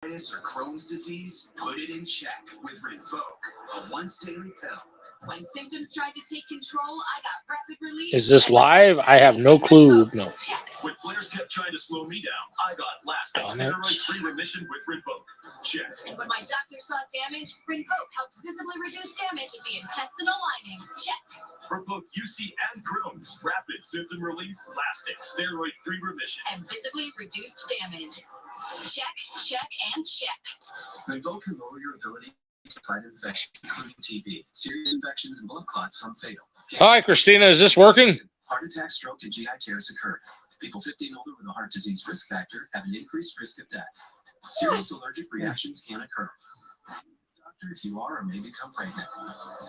or Crohn's disease, put it in check with Rinvoq, a once daily pill. When symptoms tried to take control, I got rapid relief. Is this live? I have no clue. No. When flares kept trying to slow me down, I got lasting steroid-free remission with Rinvoq. Check. And when my doctor saw damage, Rinvoq helped visibly reduce damage of the intestinal lining. Check. For both UC and Crohn's, rapid symptom relief, lasting steroid-free remission, and visibly reduced damage. Check, check, and check. Rinvoq can lower your ability to fight infection, including TB. Serious infections and blood clots, some fatal. Hi, Christina. Is this working? Heart attack, stroke, and GI tears occur. People 50 and older with a heart disease risk factor have an increased risk of death. Serious allergic reactions can occur. Doctor, if you are or may become pregnant.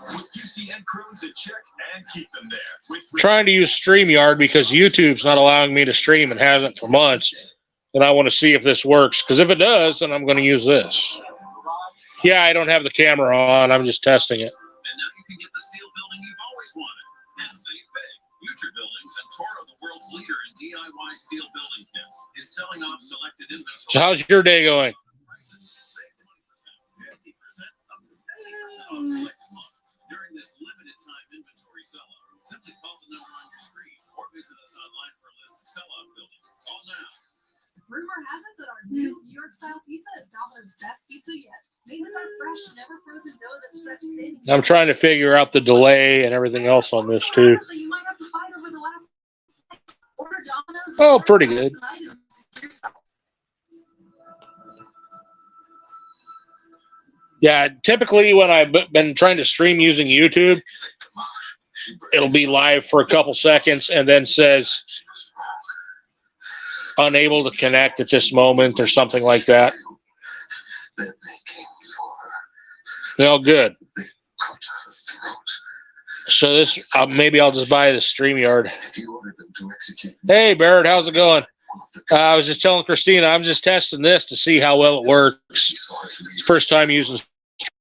Put UC and Crohn's in check and keep them there. Trying to use StreamYard because YouTube's not allowing me to stream and hasn't for months. And I want to see if this works. Because if it does, then I'm going to use this. Yeah, I don't have the camera on. I'm just testing it. And now you can get the steel building you've always wanted and save big. Future Buildings and Toro, the world's leader in DIY steel building kits, is selling off selected inventory. So how's your day going? Save 20%, 50%, up to 70% off select models during this limited time inventory sell-off. Simply call the number on your screen or visit us online for a list of sell-off buildings. Call now. Rumor has it that our new New York-style pizza is Domino's best pizza yet. Made with our fresh, never-frozen dough that's stretched thin. I'm trying to figure out the delay and everything else on this, too. You might have to fight over the last order Domino's. Oh, pretty good. Yeah, typically when I've been trying to stream using YouTube, it'll be live for a couple seconds and then says unable to connect at this moment or something like that. Well, good. So this, maybe I'll just buy the StreamYard. Hey, Barrett, how's it going? I was just telling Christina, I'm just testing this to see how well it works. First time using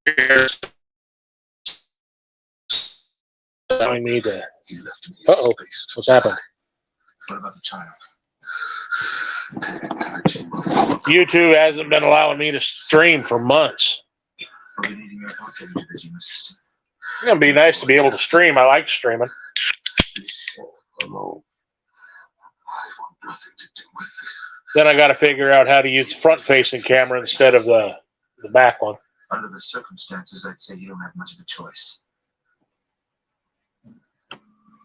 StreamYard. Allowing me to. Uh-oh, what's happened? What about the child? YouTube hasn't been allowing me to stream for months. It's gonna be nice to be able to stream. I like streaming. Then I got to figure out how to use the front-facing camera instead of the back one. Under the circumstances, I'd say you don't have much of a choice.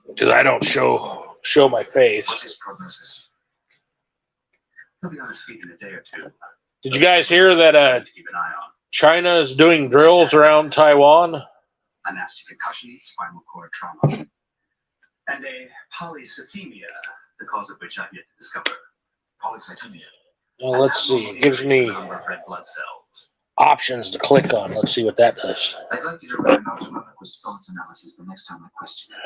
Because I don't show my face. What's his prognosis? He'll be on his feet in a day or two. Did you guys hear that To keep an eye on. China is doing drills around Taiwan? A nasty concussion, spinal cord trauma, and a polycythemia, the cause of which I've yet to discover. Polycythemia. Well, let's see. It gives me number of red blood cells. options to click on. Let's see what that does. I'd like you to write an autonomic response analysis the next time I question you.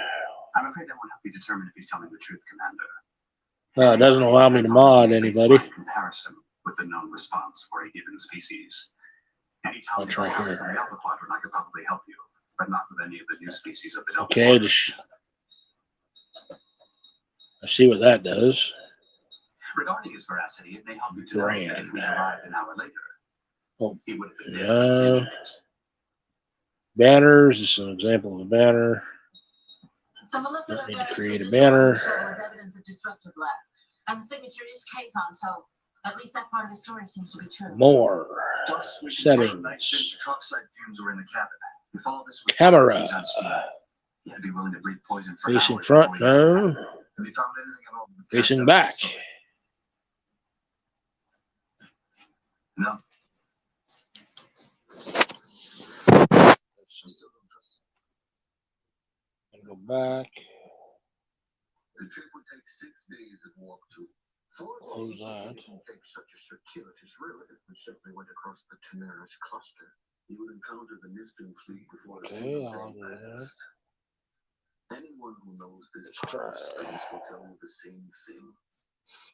I'm afraid that won't help you determine if he's telling the truth, Commander. It doesn't allow me to mod anybody. Comparison with the known response for a given species. Anytime I'll try here. from the alpha quadrant, I could probably help you, but not with any of the new species of the delta Okay, quadrant. just let's see what that does. Regarding his veracity, it may help you to know that if we arrived an hour later, Oh, he would have been dead. yeah. Banners. This is an example of a banner. Let me create a banner. Evidence of disruptive blast, and the signature is Kazon, so at least that part of the story seems to be true. More Settings. settings. Fumes were in the cabin. If all this was Camera. You'd be willing to breathe poison for Facing hours front. before you No. have you found anything at all? Facing back. No. And go back. The trip would take 6 days of walk to. Close that. Take such a circuitous relative who simply went across the Teneris cluster. You would encounter the Nistan fleet before the Okay, single I'll day do that. passed. Anyone who knows this Let's part of try. space will tell you the same thing.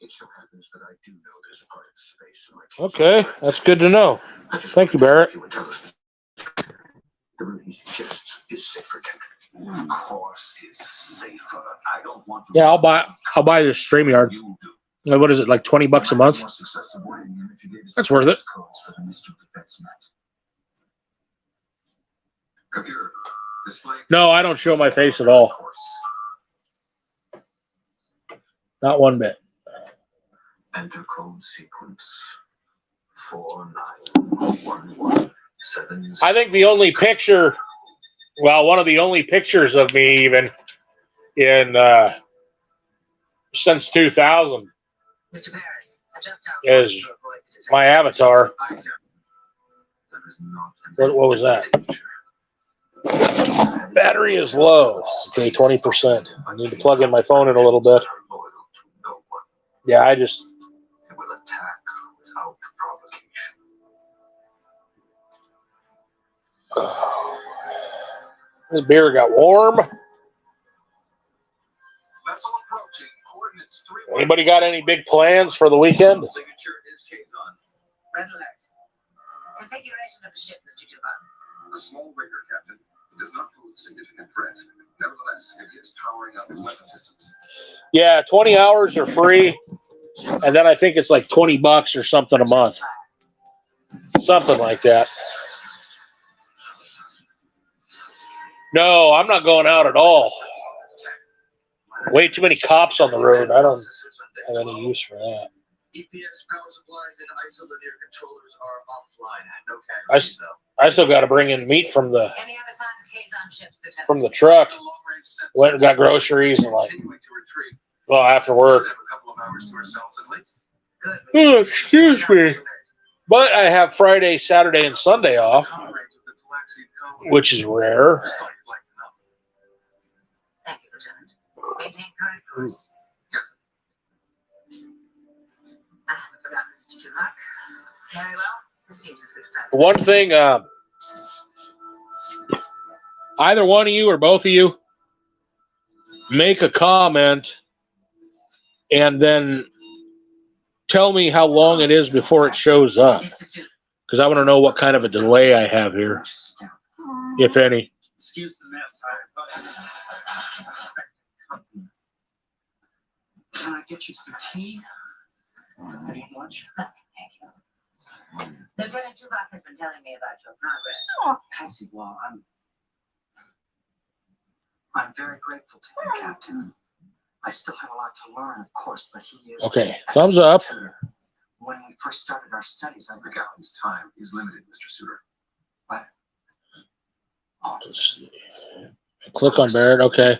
It so happens that I do know this part of space. So I can't Okay, that's good to know. Thank you, Barrett. The route he suggests is safer. Of course, it's safer. I don't want to. Yeah, I'll buy the StreamYard. You do. What is it, like $20 a month? That's worth it. No, I don't show my face at all. Not one bit. Enter code sequence 491177. I think the only picture, well, one of the only pictures of me even in since 2000 is my avatar. What was that? Battery is low. Okay, 20%. I need to plug in my phone in a little bit. Yeah, I just. It will attack without provocation. This beer got warm. Vessel approaching. Coordinates 3. Anybody got any big plans for the weekend? Signature is Kazon. Red alert. Configuration of the ship, Mr. Tupac. A small rigger, Captain. It does not pose a significant threat. Nevertheless, it is powering up its weapon systems. Yeah, 20 hours are free. And then I think it's like $20 or something a month. Something like that. No, I'm not going out at all. Way too many cops on the road. I don't have any use for that. EPS power supplies and isolinear controllers are offline. No casualties, though. I still got to bring in meat from the Any other sign of Kazon ships, Lieutenant? from the truck. Went and got groceries and like, Continuing to retreat. well, after work. Should have a couple of hours to ourselves at least. Good. Oh, excuse me. But I have Friday, Saturday, and Sunday off, which is rare. Thank you, Lieutenant. Maintain current course. I haven't forgotten, Mr. Tupac. Very well. This seems as good a time. One thing, either one of you or both of you make a comment and then tell me how long it is before it shows up, because I want to know what kind of a delay I have here, if any. Excuse the mess. Can I get you some tea? Any lunch? Thank you. Lieutenant Tupac has been telling me about your progress. Cassie, well, I'm very grateful to you, Captain. I still have a lot to learn, of course, but he is. Okay, thumbs up. When we first started our studies, I forgot his time is limited, Mr. Suter. But Let's see. Click on Barrett. Okay.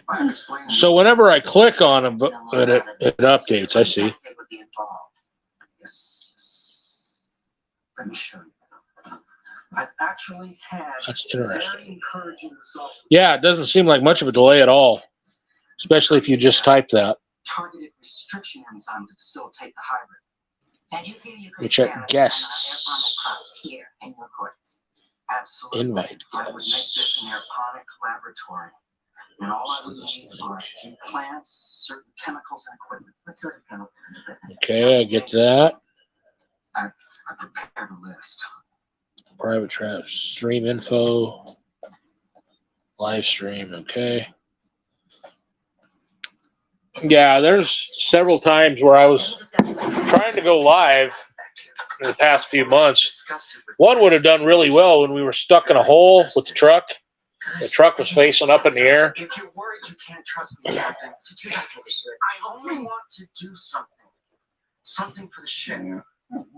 So whenever I click on him, it updates. I see. Yes. Let me show you. I've actually had That's very interesting. encouraging results. Yeah, it doesn't seem like much of a delay at all, especially if you just type that. Targeted restriction enzyme to facilitate the hybrid. And you feel you could We check experiment guests. on our airponic crops here in your quarters? Absolutely. Invite I would make this guests. an airponic laboratory. And all I would need are a few plants, certain chemicals, and equipment. What sort of chemicals and equipment? Okay, I get that. I prepared a list. Private trap, stream info, live stream. Okay. Yeah, there's several times where I was trying to go live in the past few months. Discussed it with One would have done really well when we were stuck in a hole with the truck. The truck was facing up in the air. If you're worried you can't trust me, Captain, I only want to do something. Something for the ship.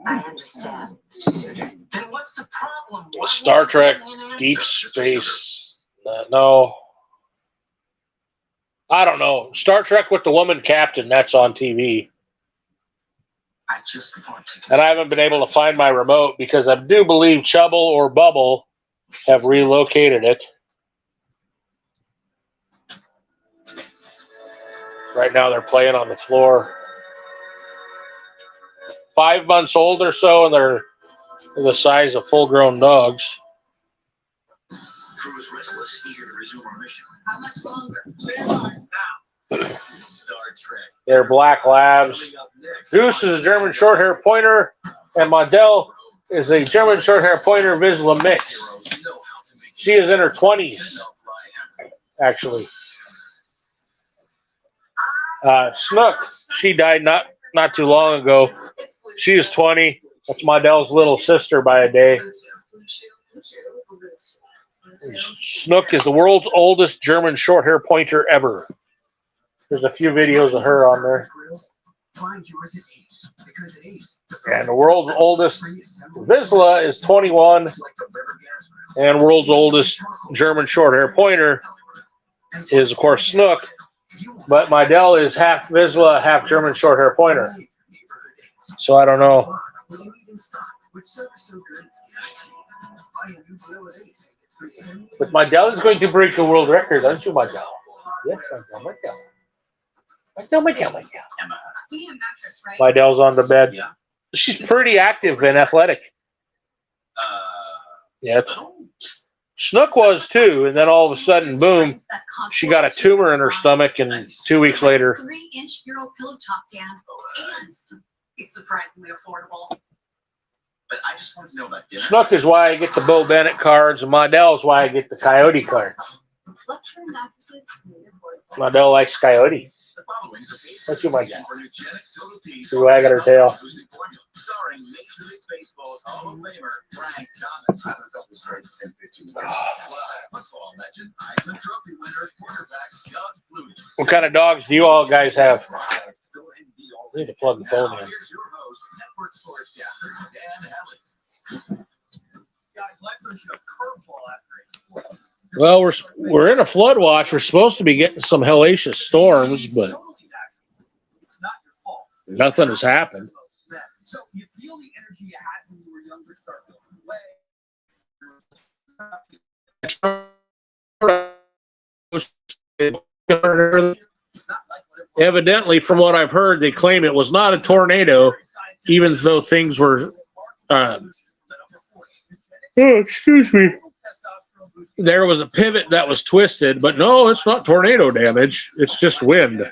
I understand, Mr. Suter. Then what's the problem? Why Star won't you Trek, give me an answer, Deep Mr. Space. No. I don't know. Star Trek with the woman captain, that's on TV. I just want to. And I haven't been able to find my remote because I do believe Chubble or Bubble have relocated it. Right now they're playing on the floor. 5 months old or so, and they're the size of full-grown dogs. Crew is restless, eager to resume our mission. How much longer? Stand by now. Star Trek. They're black labs. Zeus is a German short-hair pointer, and Mondell is a German short-hair pointer Vizsla mix. She is in her 20s, actually. Snook, she died not not too long ago. She is 20. That's my Dell's little sister by a day. Snook is the world's oldest German short hair pointer ever. There's a few videos of her on there. And the world's oldest Vizsla is 21. And world's oldest German short hair pointer is, of course, Snook. But my Dell is half Vizsla, half German short hair pointer. So I don't know. But my Dell is going to break a world record, aren't you, my Dell? Yes, my Dell, my Dell. My Dell, my Dell, my Dell. My Dell's on the bed. She's pretty active and athletic. Yeah. Snook was too, and then all of a sudden, boom, she got a tumor in her stomach, and 2 weeks later. 3-inch Euro pillow top, Dan, and it's surprisingly affordable. But I just wanted to know about dinner. Snook is why I get the Bo Bennett cards, and Modell is why I get the Coyote cards. Modell likes Coyote. Let's do my Dell. See why I got her tail. Starring Major League Baseball's Hall of Famer Frank Thomas. I haven't felt this great in 15 years. Football legend, Heisman Trophy winner, quarterback Doug Flutie. What kind of dogs do you all guys have? I need to plug the phone in. Here's your host, Network Sportscaster Dan Halley. Guys, life throws you a curveball after 8. Well, we're in a flood watch. We're supposed to be getting some hellacious storms, but nothing has happened. So you feel the energy you had when you were younger start going away. Evidently, from what I've heard, they claim it was not a tornado, even though things were. Excuse me. There was a pivot that was twisted, but no, it's not tornado damage. It's just wind.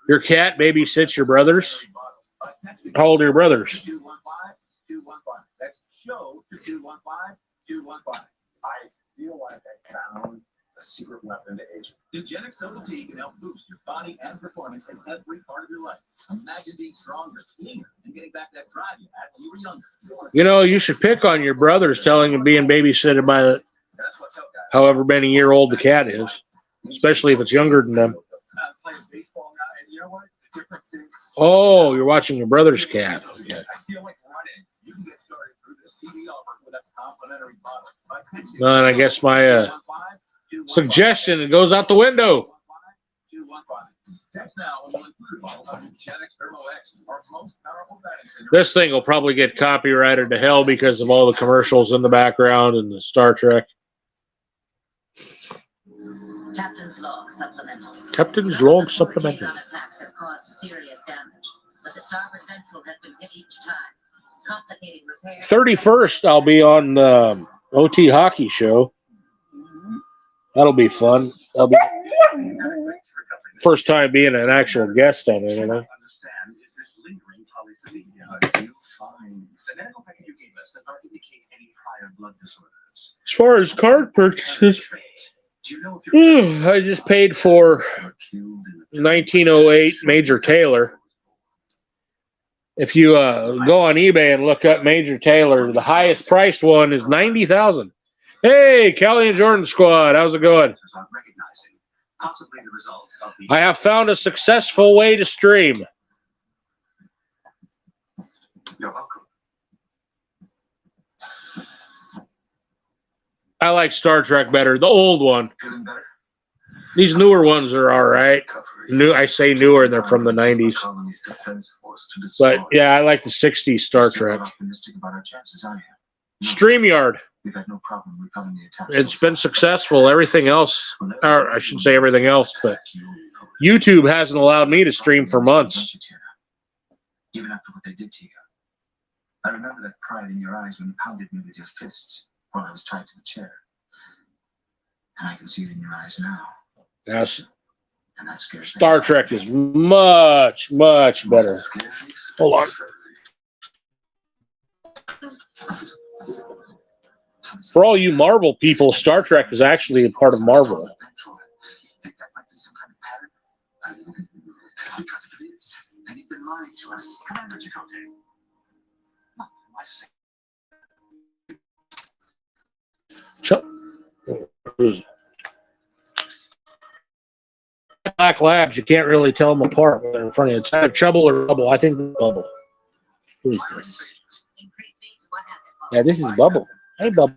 Your cat babysits your brothers? How old are your brothers? 215-215. That's show to 215-215. I feel like I found a secret weapon to aging. Eugenics Total T can help boost your body and performance in every part of your life. Imagine being stronger, cleaner, and getting back that drive you had when you were younger. You know, you should pick on your brothers telling them being babysitted by the, however many year old the cat is, especially if it's younger than them. Oh, you're watching your brother's cat. Okay. Well, and I guess my suggestion goes out the window. This thing will probably get copyrighted to hell because of all the commercials in the background and the Star Trek. Captain's log supplemental. Captain's log supplemental. Attacks have caused serious damage, but the starboard ventral has been hit each time, complicating repairs. 31st, I'll be on the OT Hockey Show. That'll be fun. That'll be first time being an actual guest on it, you know. As far as card purchases, I just paid for 1908 Major Taylor. If you go on eBay and look up Major Taylor, the highest priced one is $90,000. Hey, Kelly and Jordan Squad, how's it going? I have found a successful way to stream. You're welcome. I like Star Trek better, the old one. These newer ones are all right. I say newer, they're from the 90s. But yeah, I like the 60s Star Trek. StreamYard. It's been successful. Everything else, or I shouldn't say everything else, but YouTube hasn't allowed me to stream for months. Even after what they did to you. I remember that pride in your eyes when you pounded me with your fists while I was tied to the chair. And I can see it in your eyes now. Yes. And that scares me. Star Trek is much, much better. Hold on. For all you Marvel people, Star Trek is actually a part of Marvel. lying to us. Commander Chakotay. Not my sake. Black labs, you can't really tell them apart when they're in front of you. It's either trouble or bubble. I think it's bubble. Who is this? Yeah, this is bubble. Hey, bubble.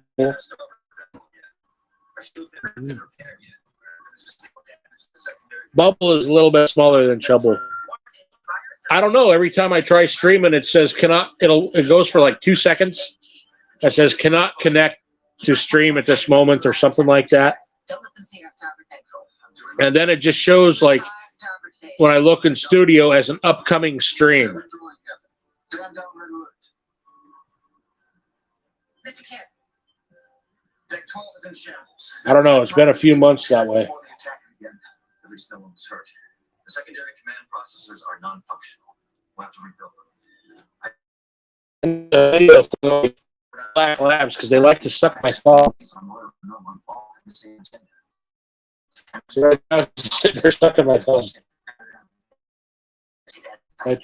Bubble is a little bit smaller than trouble. I don't know. Every time I try streaming, it says cannot. It goes for like 2 seconds. It says cannot connect to stream at this moment or something like that. And then it just shows like when I look in studio as an upcoming stream. I don't know. It's been a few months that way. At least no one was hurt. The secondary command processors are non-functional. We'll have to rebuild them. Black labs because they like to suck my thumb. So right now, they're stuck in my thumb. Right.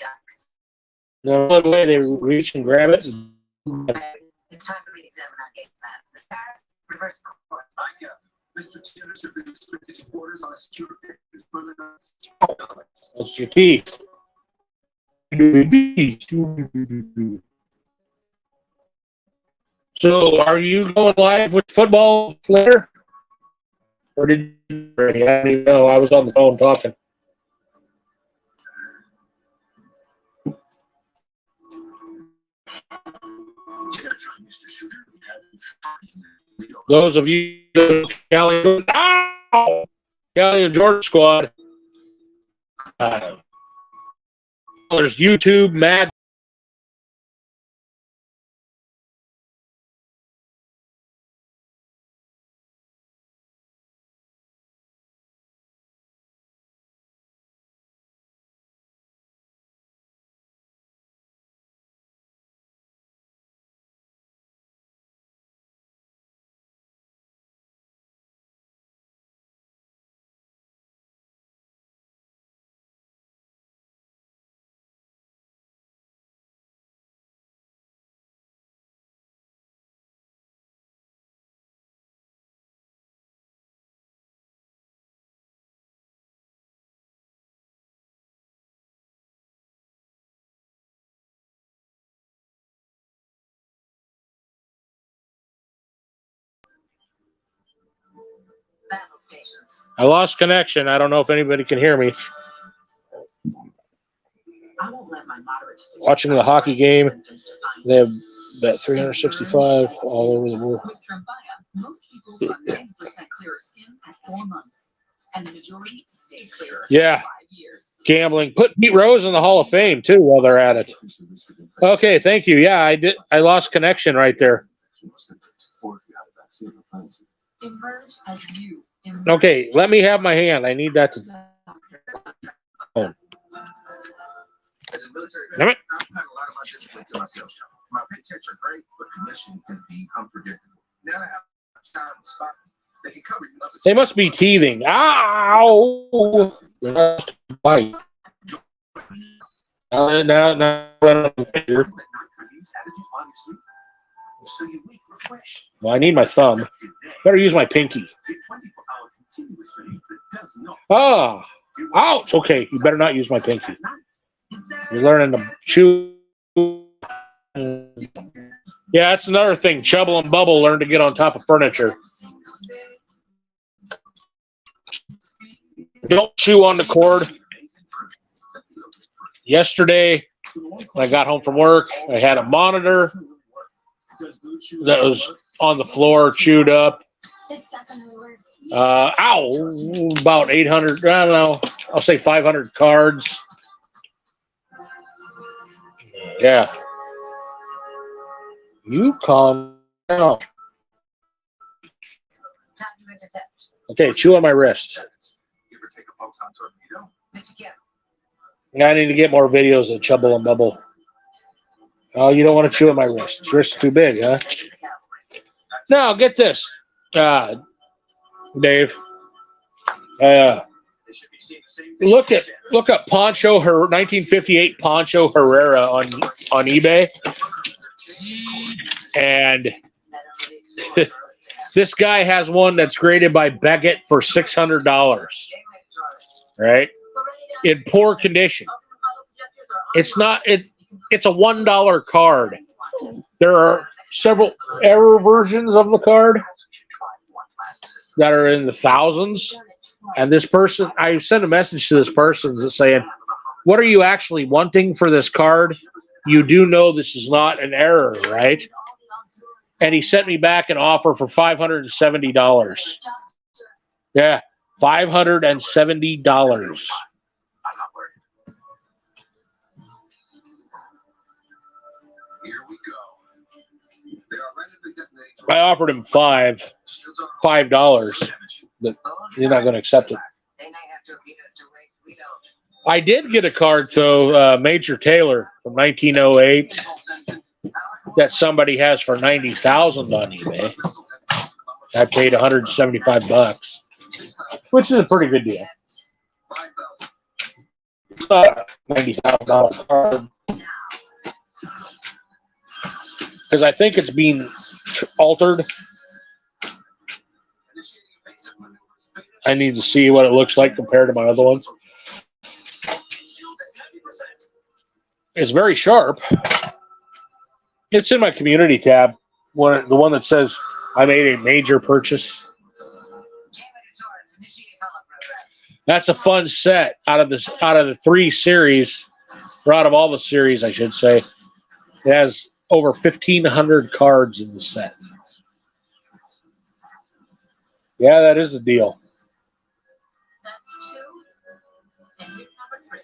The one way they reach and grab it. It's time to re-examine our game plan. Miss Paris, reverse course. Mr. Taylor should be restricted to orders on a secure That's your teeth. So, are you going live with football later? Or did you? I didn't even know. I was on the phone talking. Those of you, Callie, Callie and George squad. There's YouTube, Mad. Battle stations. I lost connection. I don't know if anybody can hear me. Watching the hockey game. They have bet 365 all over the world. With Tremfya, most people saw 90% clearer skin at 4 months, and the majority stay clearer Yeah. for 5 years. Gambling. Put Pete Rose in the Hall of Fame too while they're at it. Okay, thank you. Yeah, I did. I lost connection right there. Emerge as you. Emerge Okay, let me have my hand. I need that to. As a military Damn vet, it. I've had a lot of my discipline to myself. My paychecks are great, but commission can be unpredictable. Now I have time to spot they can cover you up to They must be teething. Ow! Bite. Now, so you wake refreshed. well, I need my thumb. Better use my pinky. Get 24-hour continuous relief that does not. Ah! Ouch! Okay, you better not use my pinky. You're learning to chew. Yeah, that's another thing. Chubble and Bubble learn to get on top of furniture. Don't chew on the cord. Yesterday, when I got home from work, I had a monitor that was on the floor, chewed up. Ow! About 800, I don't know, I'll say 500 cards. Yeah. You calm down. Time to intercept. Okay, chew on my wrist. You ever take a photon torpedo? Mr. Kim. I need to get more videos of Chubble and Bubble. Oh, you don't want to chew on my wrist. Your wrist's too big, huh? Now, get this. Dave. Look up Poncho, her 1958 Poncho Herrera on eBay, and this guy has one that's graded by Beckett for $600, right? In poor condition. It's not. It's a $1 card. There are several error versions of the card that are in the thousands. And this person, I sent a message to this person that's saying, "What are you actually wanting for this card? You do know this is not an error, right?" And he sent me back an offer for $570. Yeah, $570. I offered him $5, but he's not going to accept it. I did get a card, though, Major Taylor from 1908 that somebody has for $90,000 on eBay. I paid $175, which is a pretty good deal. It's not a $90,000 card because I think it's being altered. I need to see what it looks like compared to my other ones. It's very sharp. It's in my community tab, the one that says I made a major purchase. That's a fun set out of the 3 series, or out of all the series, I should say. It has over 1,500 cards in the set. Yeah, that is a deal. That's 2, and here's number 3.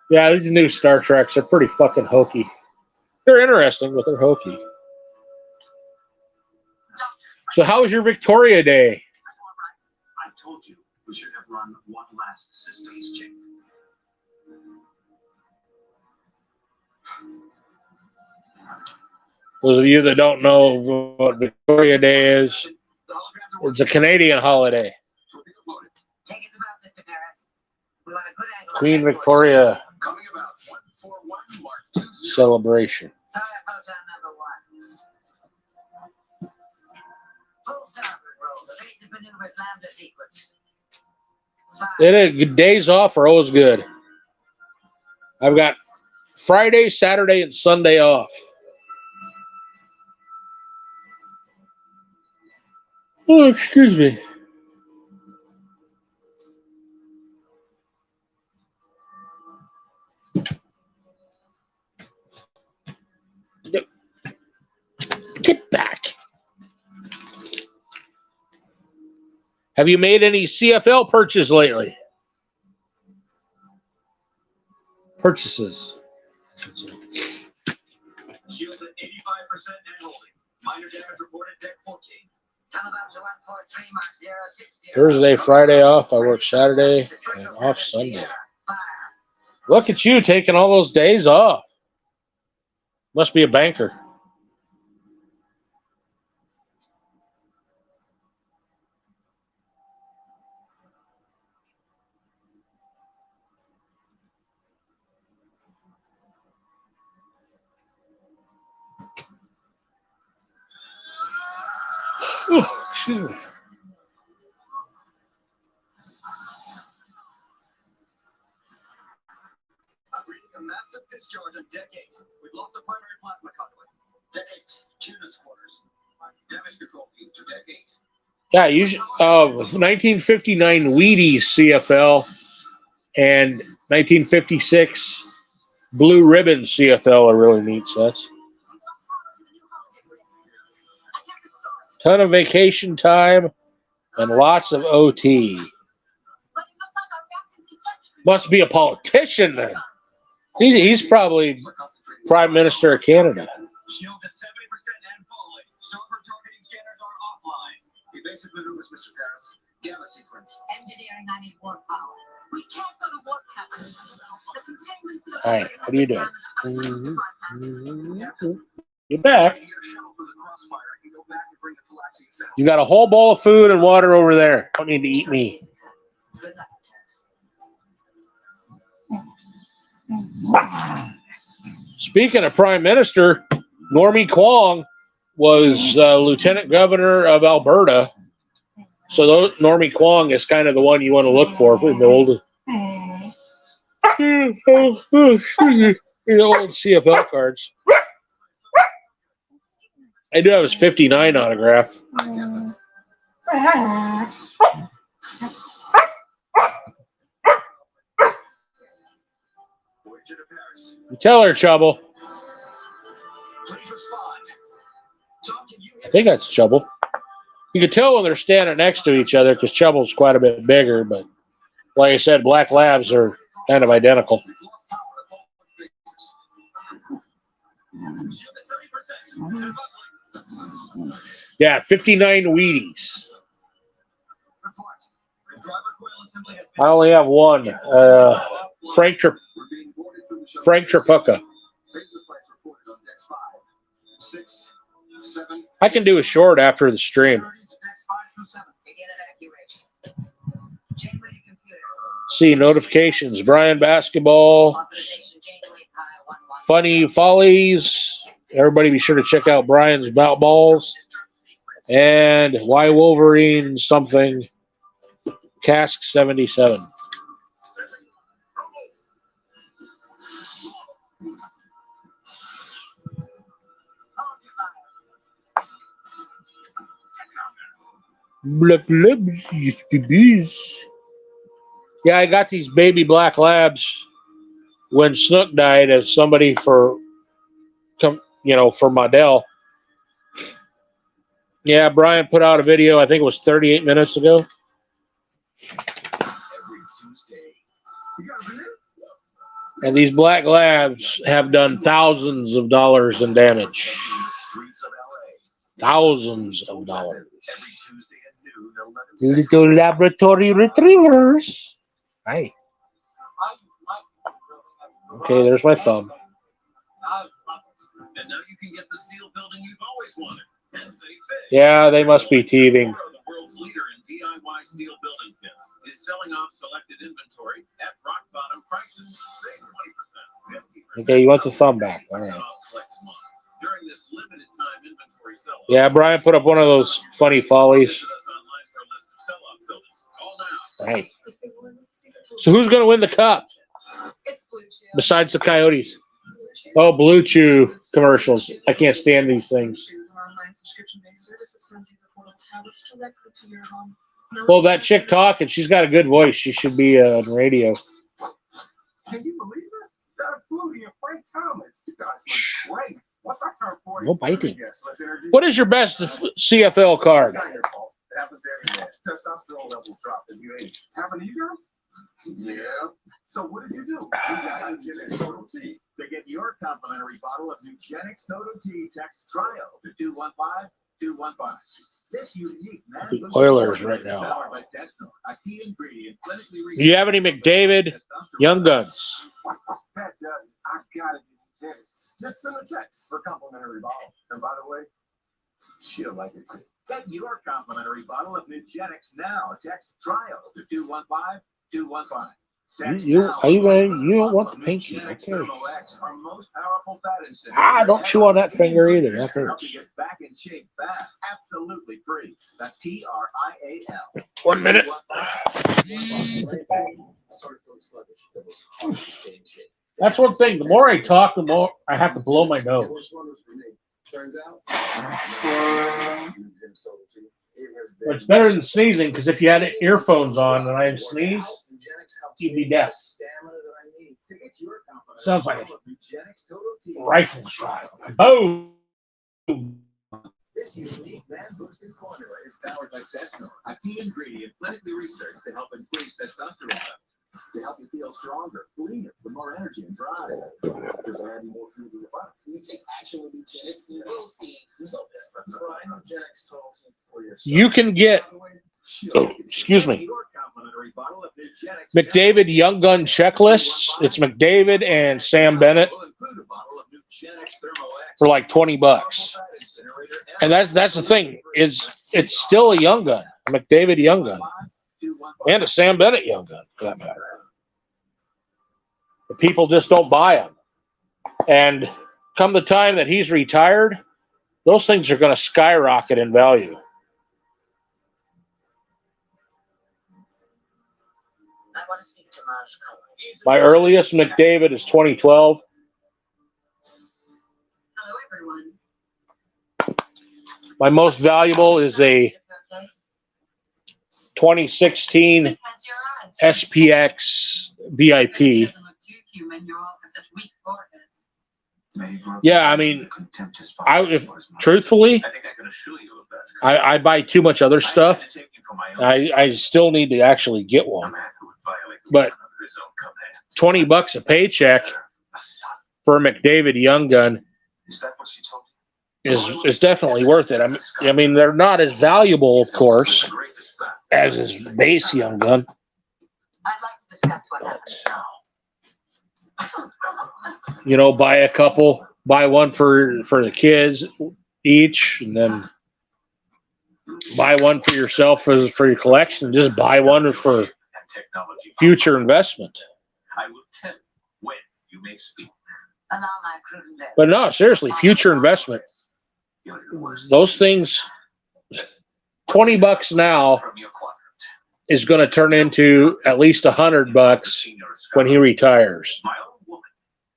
Yeah, these new Star Treks are pretty fucking hokey. They're interesting, but they're hokey. So how was your Victoria Day? I told you we should have run one last systems check. Those of you that don't know what Victoria Day is, it's a Canadian holiday. Take us about, Mr. Paris. We want a good angle. Queen Victoria Coming about 141 Mark 20. celebration. Fire photon number 1. Full starboard roll. The basic maneuvers lambda sequence. 5. Days off are always good. I've got Friday, Saturday, and Sunday off. Oh, excuse me. Get back. Have you made any CFL purchases lately? Purchases. Shields at 85% and holding. Minor damage reported deck 14. Tell about to 143 Mark 060. Thursday, Friday off. I work Saturday and off Sunday. Look at you taking all those days off. Must be a banker. Oh, excuse me. A massive discharge on deck 8. We've lost the primary plasma conduit. Deck 8, Tuna's quarters. Damage control team to deck 8. Yeah, usually 1959 Wheaties CFL and 1956 Blue Ribbon CFL are really neat sets. Ton of vacation time and lots of OT. Must be a politician then. He's probably Prime Minister of Canada. Shields at 70% and falling. Starboard targeting scanners are offline. The basic maneuvers, Mr. Paris. Gamma sequence. Engineering, I need warp power. We can't go to warp capture. The containment field. All right, what are you doing? Get back. You got a whole bowl of food and water over there. Don't need to eat me. Speaking of Prime Minister, Normie Kwong was Lieutenant Governor of Alberta. So Normie Kwong is kind of the one you want to look for in the old, old CFL cards. I do have his 59 autograph. Tell her, Chubble. I think that's Chubble. You can tell when they're standing next to each other because Chubble's quite a bit bigger, but like I said, black labs are kind of identical. Yeah, 59 Wheaties. I only have one. Frank Trapuka. I can do a short after the stream. See notifications. Brian Basketball. Funny Follies. Everybody be sure to check out Brian's About Balls. And Why Wolverine something. Cask 77. Black labs used to be. Yeah, I got these baby black labs when Snook died as somebody for Model. Yeah, Brian put out a video, I think it was 38 minutes ago. And these black labs have done thousands of dollars in damage. Thousands of dollars. Little laboratory retrievers. Hi. Okay, there's my thumb. And now you can get the steel building you've always wanted and save big. Yeah, they must be teething. The world's leader in DIY steel building kits is selling off selected inventory at rock bottom prices. Save 20%, 50%. Okay, he wants a thumb back. All right. During this limited time inventory sell. Yeah, Brian put up one of those funny follies. Right. So who's going to win the cup? Besides the Coyotes. Oh, Blue Chew commercials. I can't stand these things. Well, that chick talking, she's got a good voice. She should be on radio. Can you believe this? That Flutie and Frank Thomas. You guys look great. What's our turn for you? No biting. What is your best CFL card? Happens to every man. Testosterone levels drop as you age. Happen to you guys? Yeah. So what did you do? You got Nugenix Total T. To get your complimentary bottle of Nugenix Total T, text TRIO to 215-215. This unique the Oilers right now. Do you have any McDavid Young Guns? That does. I gotta do Nugenix. Just send a text for complimentary bottle. And by the way, she'll like it too. Get your complimentary bottle of Nugenix now. Text TRIO to 215-215. You don't want the pinky. Okay. Don't chew on that finger either. That hurts. Back in shape fast. Absolutely free. That's TRIAL. 1 minute. That's one thing. The more I talk, the more I have to blow my nose. Turns out, But it's better than sneezing, because if you had earphones on and I sneeze, you'd be deaf. Sounds like a rifle shot. Boom! This unique man-boosting formula is powered by testosterone, a key ingredient clinically researched to help increase testosterone levels, to help you feel stronger, leaner, with more energy and drive. Because I have more food in the fire. When you take action with Nugenix, you will see results. Try Nugenix Total T for yourself. You can get Excuse me. McDavid Young Gun checklists. It's McDavid and Sam Bennett for like $20. And that's the thing, is it's still a Young Gun, a McDavid Young Gun, and a Sam Bennett Young Gun for that matter. But people just don't buy them. And come the time that he's retired, those things are going to skyrocket in value. I want to speak to Marge Cullen. My earliest McDavid is 2012. Hello, everyone. My most valuable is a 2016 Has your eyes. SPX VIP. Doesn't look too human. You all have such weak foreheads. Yeah, I mean, truthfully, I think I could assure you of that. I buy too much other stuff. I still need to actually get one. But $20 a paycheck for a McDavid Young Gun Is that what she told you? is definitely worth it. I mean, they're not as valuable, of course, as his base Young Gun. I'd like to discuss what happened. You know, buy a couple, buy one for the kids each, and then buy one for yourself for your collection, and just buy one for future investment. I will tell you when you may speak. Allow my crew to live. But no, seriously, future investment. Those things, $20 now From your quadrant. is going to turn into at least $100 when he retires. My own woman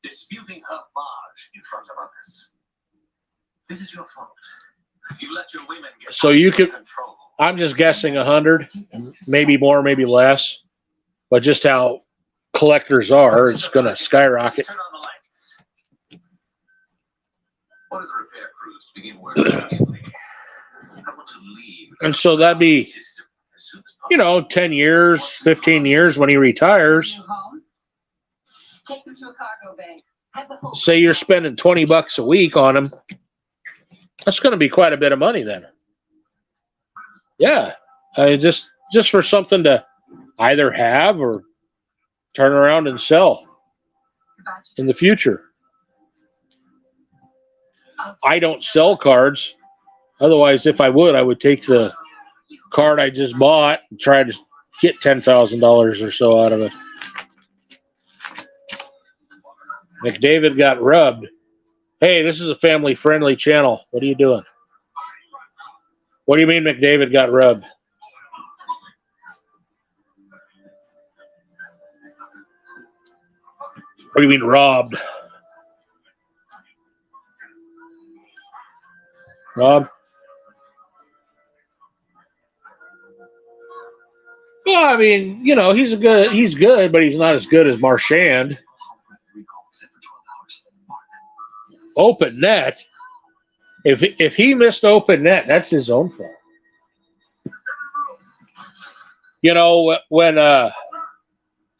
disputing her barge in front of others. This is your fault. You let your women get So you out of could- control. I'm just guessing 100, maybe more, maybe less. But just how collectors are, it's going to skyrocket. Turn on the lights. Order the repair crews to begin work immediately. I want to leave. And so that'd be, System as soon as you know, 10 years, 15 years when he retires. New home. Take them to a cargo bay. Have the whole Say you're spending $20 a week on him. That's going to be quite a bit of money then. Yeah, just for something to either have or turn around and sell in the future. I don't sell cards. Otherwise, if I would take the card I just bought and try to get $10,000 or so out of it. McDavid got rubbed. Hey, this is a family-friendly channel. What are you doing? What do you mean McDavid got rubbed? What do you mean robbed? Rob? Yeah, I mean, you know, he's good, but he's not as good as Marchand. Open net. If he missed open net, that's his own fault. You know, when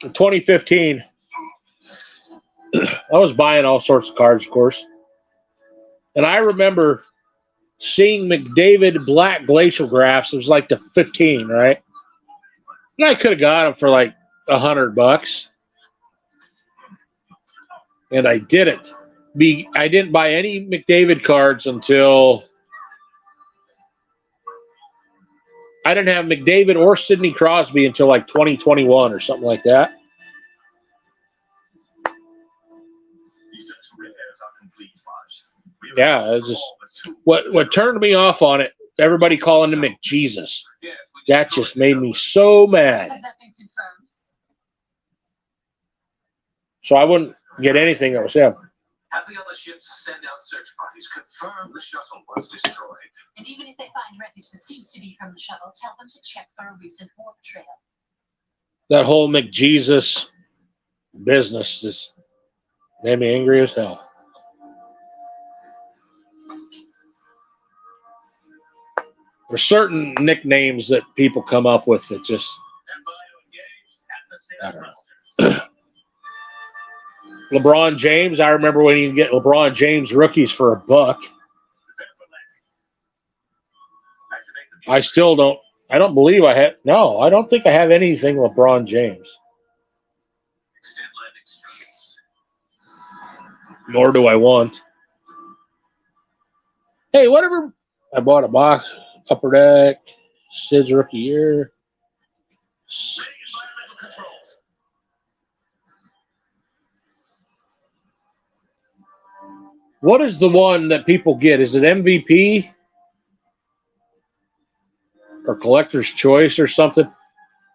2015, I was buying all sorts of cards, of course. And I remember seeing McDavid Black Glacial Graphs. It was like the 15, right? And I could have got them for like $100. And I didn't. I didn't buy any McDavid cards until I didn't have McDavid or Sidney Crosby until like 2021 or something like that. Yeah, it just what turned me off on it, everybody calling him McJesus. That just made me so mad. Has that been confirmed? So I wouldn't get anything that was him. Have the other ships send out search parties, confirm the shuttle was destroyed. And even if they find wreckage that seems to be from the shuttle, tell them to check for a recent warp trail. That whole McJesus business just made me angry as hell. There's certain nicknames that people come up with that just, I don't know. LeBron James, I remember when you get LeBron James rookies for $1. I still don't I don't believe I have. No, I don't think I have anything LeBron James. Extend landing strips. Nor do I want. Hey, whatever. I bought a box. Upper Deck. Sid's rookie year. Ready environmental controls. What is the one that people get? Is it MVP? Or Collector's Choice or something?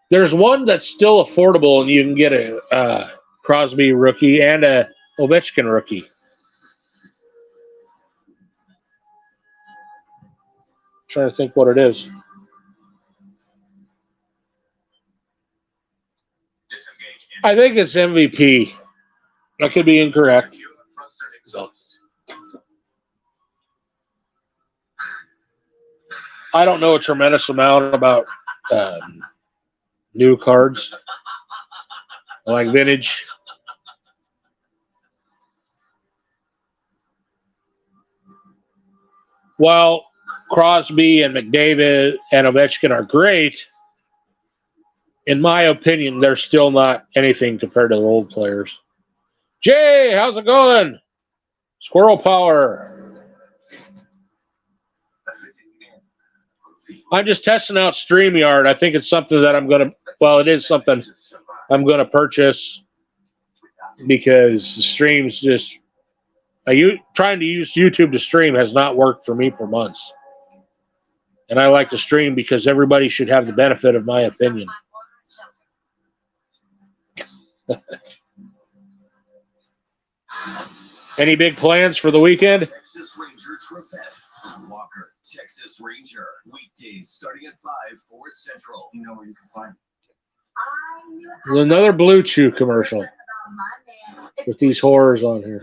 There's one that's still affordable, and you can get a Crosby rookie and a Ovechkin rookie. Trying to think what it is. Disengage. I think it's MVP. I could be incorrect. Thruster exhaust. I don't know a tremendous amount about new cards. I like vintage. While Crosby and McDavid and Ovechkin are great, in my opinion, they're still not anything compared to the old players. Jay, how's it going? Squirrel Power. I'm just testing out StreamYard. I think it's something that I'm going to, well, it is something I'm going to purchase because the streams just, trying to use YouTube to stream has not worked for me for months. And I like to stream because everybody should have the benefit of my opinion. Any big plans for the weekend? Texas Ranger Trevette. Walker, Texas Ranger. Weekdays starting at 5, 4 Central. You know where you can find it. Another Blue Chew commercial with these horrors on here.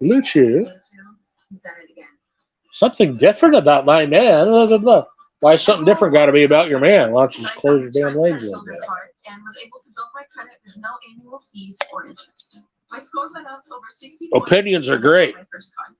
Blue Chew? Something different about my man. Blah, blah, blah. Why is something different got to be about your man? Why don't you just close your damn legs like that? And was able to build my credit with no annual fees or interest. My scores went up over 60 Opinions are great. my first card.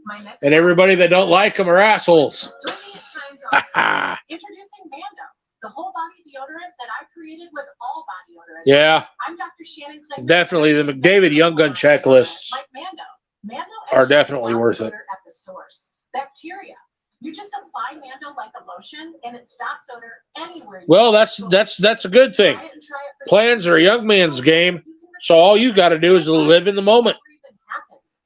My next And everybody that don't like them are assholes. Join me, it's time to introducing Mando, the whole body deodorant that I created with all body odor. Yeah, I'm Dr. Shannon Clayton. definitely. The McDavid Young Gun checklists Like Mando. Mando are actually definitely stops worth it. odor at the source. Bacteria. You just apply Mando like a lotion, and it stops odor anywhere. Well, that's a good thing. Try it and try it for Plans are a young man's game, so all you got to do is live in the moment.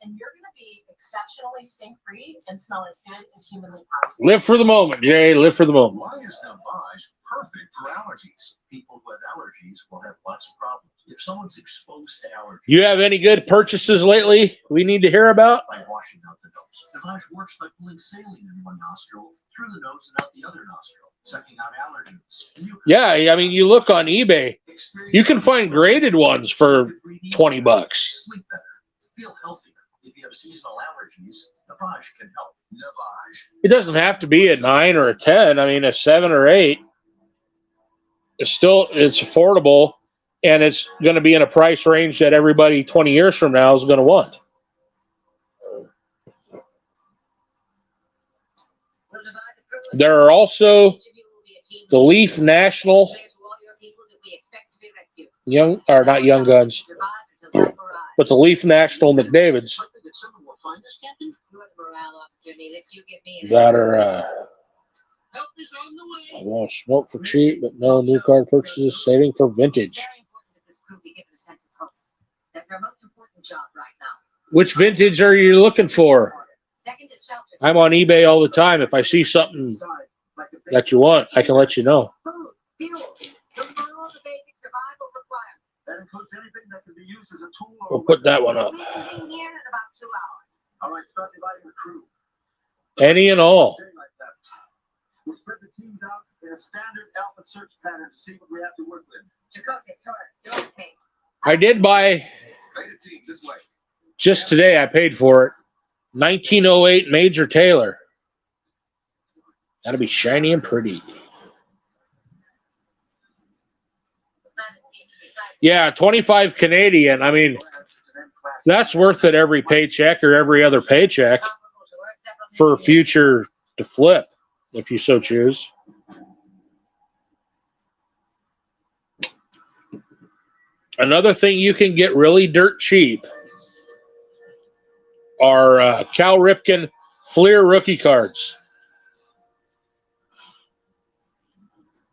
And you're going to be exceptionally stink-free and smell as good as humanly possible. Live for the moment, Jay. Live for the moment. Why is Navage perfect for allergies? People who have allergies will have lots of problems. If someone's exposed to allergies, You have any good purchases lately we need to hear about? by washing out the nose. Navage works by pulling saline in one nostril, through the nose and out the other nostril, sucking out allergens. And you can Yeah, I mean, you look on eBay, experience you can find graded ones for 20 bucks. Sleep better. Feel healthier. If you have seasonal allergies, Navage can help. Navage. It doesn't have to be a 9 or a 10. I mean, a 7 or 8. It's affordable, and it's going to be in a price range that everybody 20 years from now is going to want. There are also the Leaf National Young, or not Young Guns, but the Leaf National McDavids that are I want to smoke for cheap, but no new card purchases, saving for vintage. Which vintage are you looking for? I'm on eBay all the time. If I see something that you want, I can let you know. That includes anything that can be used as a tool. We'll put that one up. All right, start dividing the crew. Any and all. We'll spread the teams out in a standard alpha search pattern to see what we have to work with. I did buy, Beta team this way. just today I paid for it, 1908 Major Taylor. Gotta be shiny and pretty. Yeah, 25 Canadian. I mean, that's worth it every paycheck or every other paycheck for future to flip if you so choose. Another thing you can get really dirt cheap are Cal Ripken Fleer rookie cards.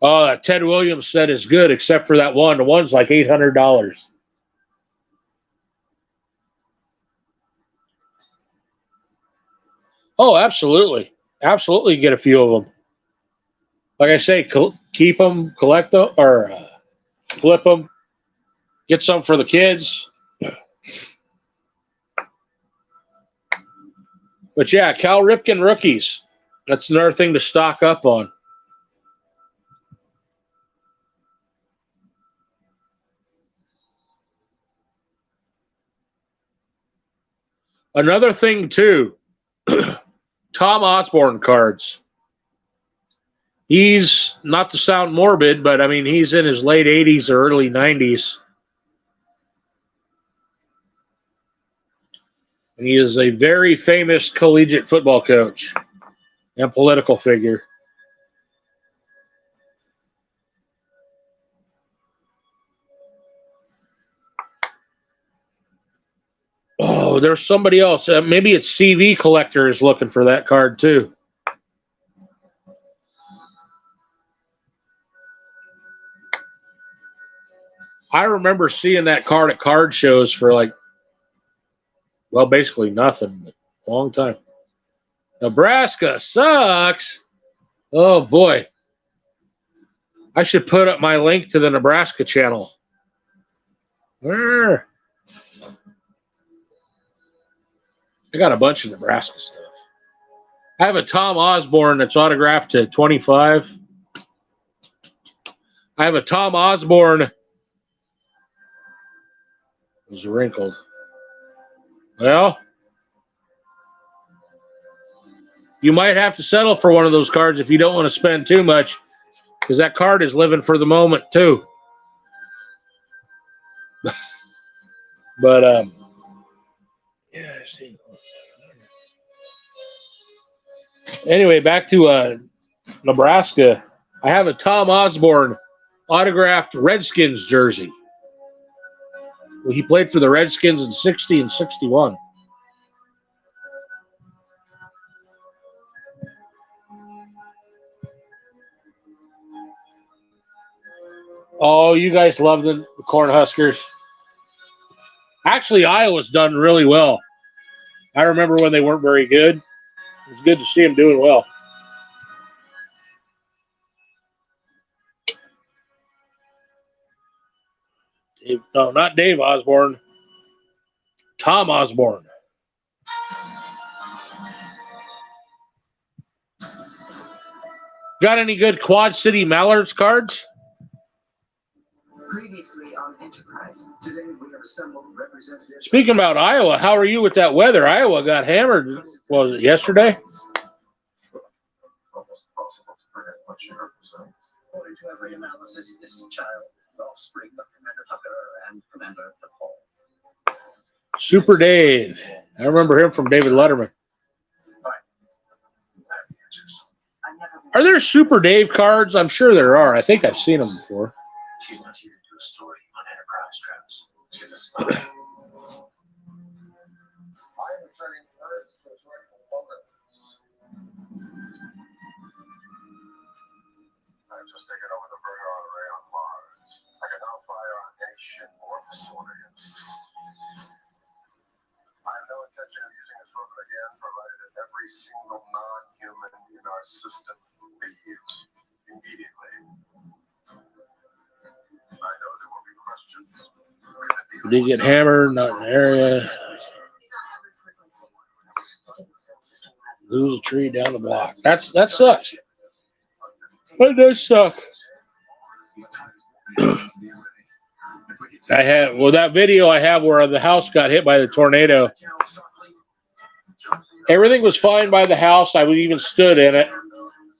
Oh, that Ted Williams set is good, except for that one. The one's like $800. Oh, absolutely. Absolutely get a few of them. Like I say, keep them, collect them, or flip them. Get some for the kids. But yeah, Cal Ripken rookies. That's another thing to stock up on. Another thing, too, Tom Osborne cards. He's, not to sound morbid, but I mean, he's in his late 80s or early 90s. And he is a very famous collegiate football coach and political figure. Oh, there's somebody else. Maybe it's CV Collector is looking for that card, too. I remember seeing that card at card shows for like, well, basically nothing, but a long time. Nebraska sucks. Oh, boy. I should put up my link to the Nebraska channel. Where? I got a bunch of Nebraska stuff. I have a Tom Osborne that's autographed to 25. I have a Tom Osborne. It was wrinkled. Well, you might have to settle for one of those cards if you don't want to spend too much, because that card is living for the moment too. But yeah, I see. Anyway, back to Nebraska. I have a Tom Osborne autographed Redskins jersey. Well, he played for the Redskins in 60 and 61. Oh, you guys love the Cornhuskers. Actually, Iowa's done really well. I remember when they weren't very good. It was good to see them doing well. No, not Dave Osborne. Tom Osborne. Got any good Quad City Mallards cards? Previously on Enterprise. Today we have assembled representatives. Speaking about Iowa, how are you with that weather? Iowa got hammered, was it yesterday? Almost impossible to predict what she represents. According to every analysis, this child is the offspring of Commander Tucker and Commander Nepal. Super Dave. I remember him from David Letterman. Are there Super Dave cards? I'm sure there are. I think I've seen them before. She's not here to do a story on Enterprise, Travis. She's a spy. I am returning Earth to its rightful moments. I've just taken over the burger array on Mars. I can now fire on any shipboard facilities. I have no intention of using this weapon again, provided that every single non-human in our system leaves immediately. I know there will be questions. Did get hammered, not in the area. Lose a tree down the block. That sucks. That does suck. That video I have where the house got hit by the tornado. Everything was fine by the house. I even stood in it.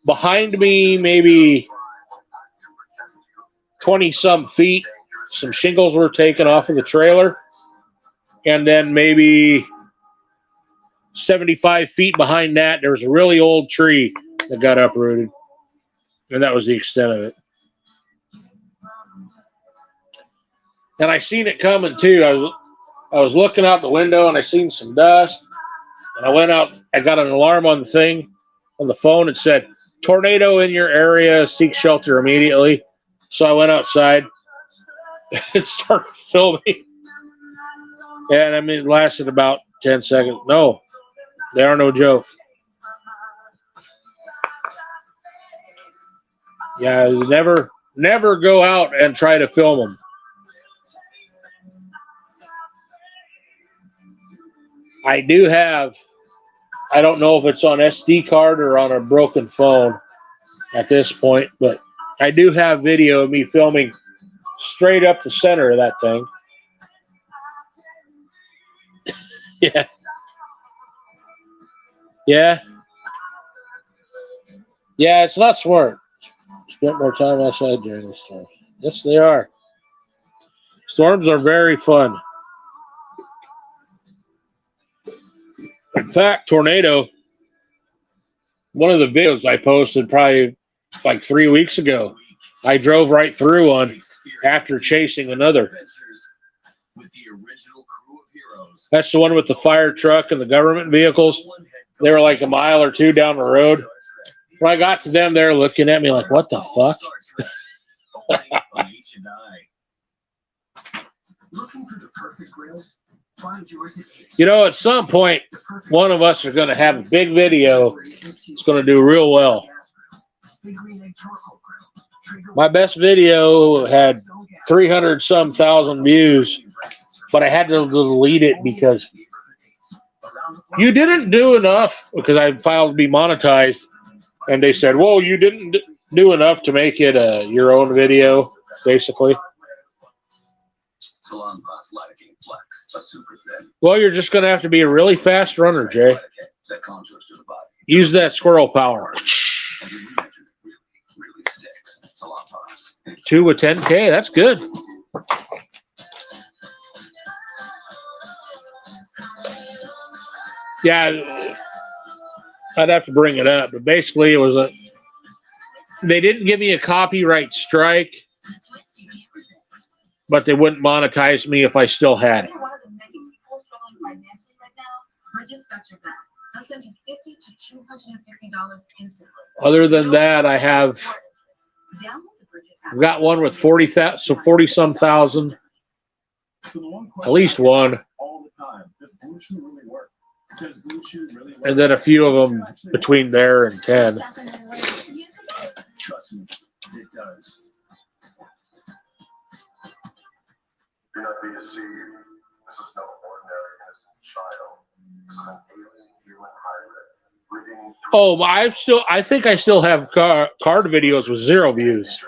Behind me, maybe 20-some feet, some shingles were taken off of the trailer. And then maybe 75 feet behind that, there was a really old tree that got uprooted. And that was the extent of it. And I seen it coming too. I was looking out the window and I seen some dust. And I went out, I got an alarm on the thing, on the phone. It said, tornado in your area, seek shelter immediately. So I went outside. It started filming. And I mean, it lasted about 10 seconds. No, they are no joke. Yeah, never go out and try to film them. I do have, I don't know if it's on SD card or on a broken phone at this point, but I do have video of me filming straight up the center of that thing. Yeah. Yeah. Yeah, it's not smart. Spent more time outside during the storm. Yes, they are. Storms are very fun. In fact, tornado, one of the videos I posted probably like 3 weeks ago, I drove right through one after chasing another. That's the one with the fire truck and the government vehicles. They were like a mile or two down the road. When I got to them, they're looking at me like, what the fuck? You know, at some point, one of us is going to have a big video. It's going to do real well. My best video had 300-some thousand views, but I had to delete it because you didn't do enough, because I filed to be monetized, and they said, well, you didn't do enough to make it your own video, basically. Well, you're just going to have to be a really fast runner, Jay. Use that squirrel power. 2 with 10K, that's good. Yeah, I'd have to bring it up, but basically it was they didn't give me a copyright strike, but they wouldn't monetize me if I still had it. Other than that, I've got one with 40-some thousand, at least one, and then a few of them between there and 10. Trust me, it does. Do not be deceived. This is no ordinary innocent child. This is an alien human hybrid. Oh, I think I still have card videos with 0 views.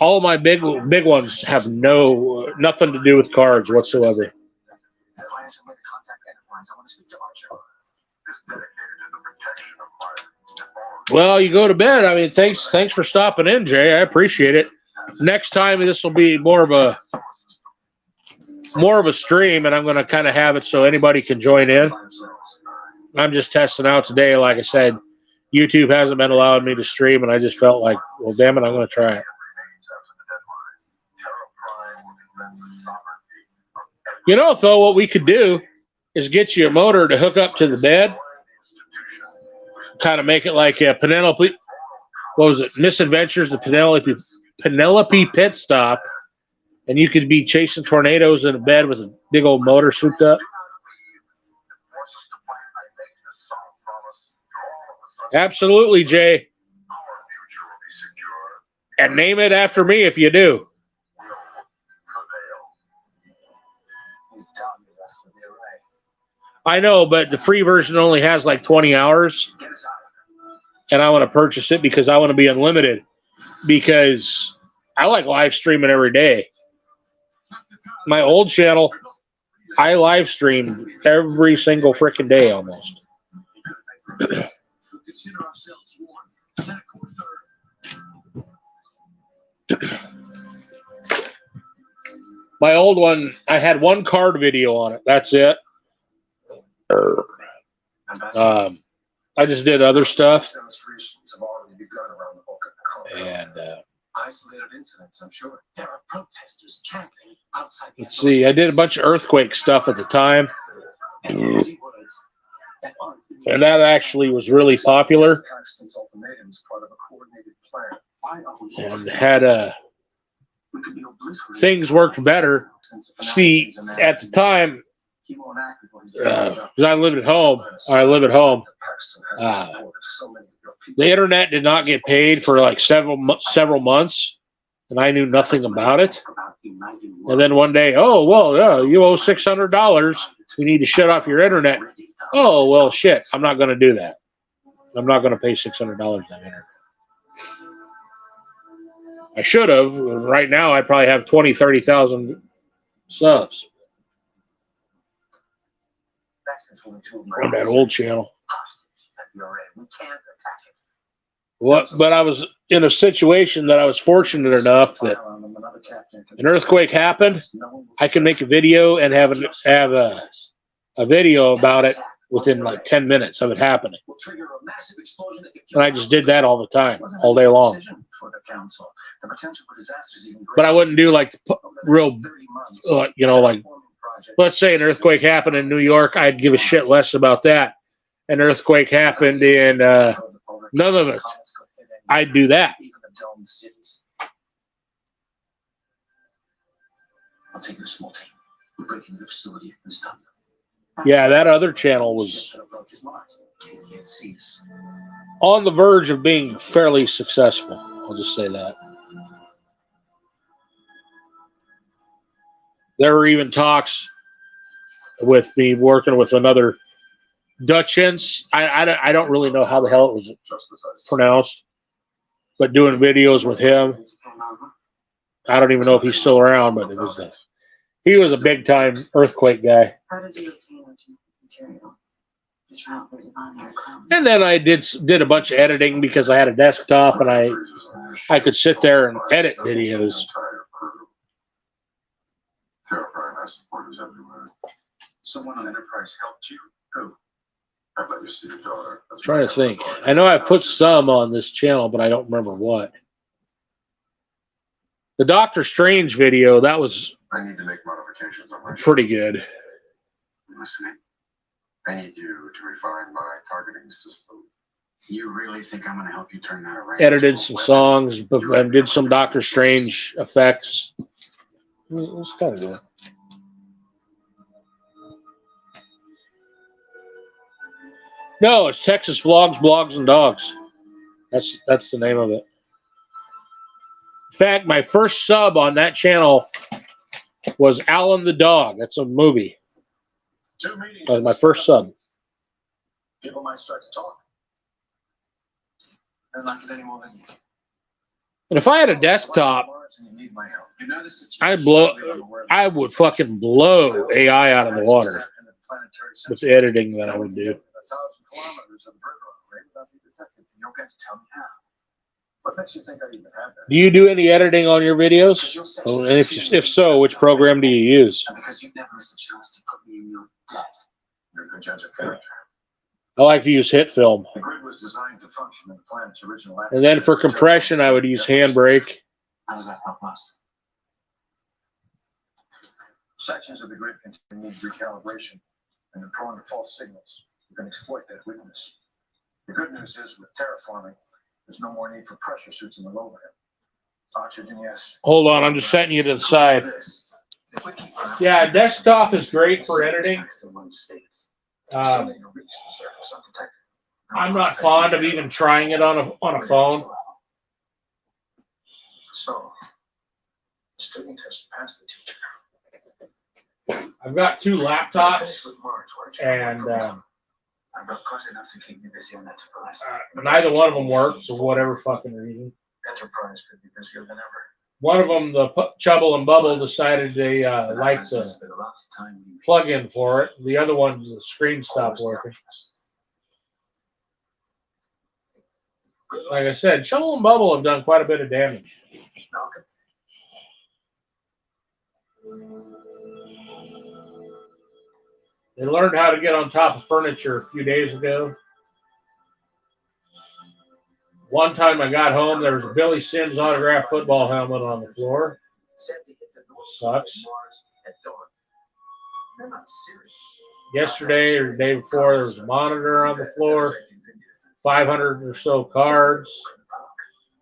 All of my big ones have nothing to do with cards whatsoever. Well, you go to bed. I mean, thanks for stopping in, Jay. I appreciate it. Next time, this will be more of a stream, and I'm going to kind of have it so anybody can join in. I'm just testing out today. Like I said, YouTube hasn't been allowing me to stream, and I just felt like, well, damn it, I'm going to try it. You know, though, what we could do is get you a motor to hook up to the bed. Kind of make it like a Penelope, what was it? Misadventures, the Penelope Pit Stop. And you could be chasing tornadoes in a bed with a big old motor souped up. Absolutely, Jay. And name it after me if you do. I know, but the free version only has like 20 hours. And I want to purchase it because I want to be unlimited. Because I like live streaming every day. My old channel, I live streamed every single freaking day almost. My old one, I had one card video on it. That's it. I just did other stuff. And Isolated incidents, I'm sure. There are protesters camping outside. let's see, I did a bunch of earthquake stuff at the time. And that actually was really popular. And had things worked better. See, at the time, because I live at home, the internet did not get paid for like several months, and I knew nothing about it. And then one day, oh, well, yeah, you owe $600. We need to shut off your internet. Oh, well, shit, I'm not going to do that. I'm not going to pay $600 on internet. I should have. Right now, I probably have 20, 30,000 subs on that old channel. What? But I was in a situation that I was fortunate enough that an earthquake happened. I could make a video and have a video about it within like 10 minutes of it happening. And I just did that all the time, all day long. But I wouldn't do like real, like, let's say an earthquake happened in New York. I'd give a shit less about that. An earthquake happened in none of it. I'd do that. I'll take a small team. We're breaking the facility and stop them. Yeah, that other channel was on the verge of being fairly successful. I'll just say that. There were even talks with me working with another Dutchins. I don't really know how the hell it was pronounced, but doing videos with him. I don't even know if he's still around, but he was a big time earthquake guy. How did you obtain material? And then I did a bunch of editing because I had a desktop and I could sit there and edit videos. Someone on Enterprise helped you? Who? I'd like to see your daughter. I'm trying to think. I know I put some on this channel, but I don't remember what. The Doctor Strange video, that was I need to make modifications on my pretty good. listening. I need you to refine my targeting system. You really think I'm going to help you turn that around? Edited some songs and did some Doctor Strange effects. It was kind of good. No, it's Texas Vlogs, Blogs, and Dogs. That's the name of it. In fact, my first sub on that channel was Alan the Dog. That's a movie. That was my first sub. People might start to talk. They're not getting any more than you. And if I had a desktop, I would fucking blow AI out of the water with the editing that I would do. 1,000 kilometers of river without being detected. You don't get to tell me how. What makes you think I even have that? Do you do any editing on your videos? Oh, and if so, which program do you use? Because you've never missed a chance to put me in your debt. You're a good judge of character. I like to use HitFilm. The grid was designed to function in the planet's original. And then for compression, I would use Handbrake. How does that help us? Sections of the grid need recalibration and are prone to false signals. You can exploit that weakness. The good news is with terraforming, there's no more need for pressure suits in the lowland. Oxygen, yes. Hold on, I'm just setting you to the side. Yeah, desktop is great for editing. I'm not fond of even trying it on a phone. So, the student has passed the teacher. I've got two laptops, and I've got close enough to keep me busy on that surprise. neither one of them works for whatever fucking reason. Enterprise could be busier than ever. One of them, the Chubble and Bubble, decided they liked the plug-in for it. The other one, the screen stopped working. Like I said, Chubble and Bubble have done quite a bit of damage. They learned how to get on top of furniture a few days ago. One time I got home, there was a Billy Sims autographed football helmet on the floor. Sucks. Yesterday or the day before, there was a monitor on the floor, 500 or so cards.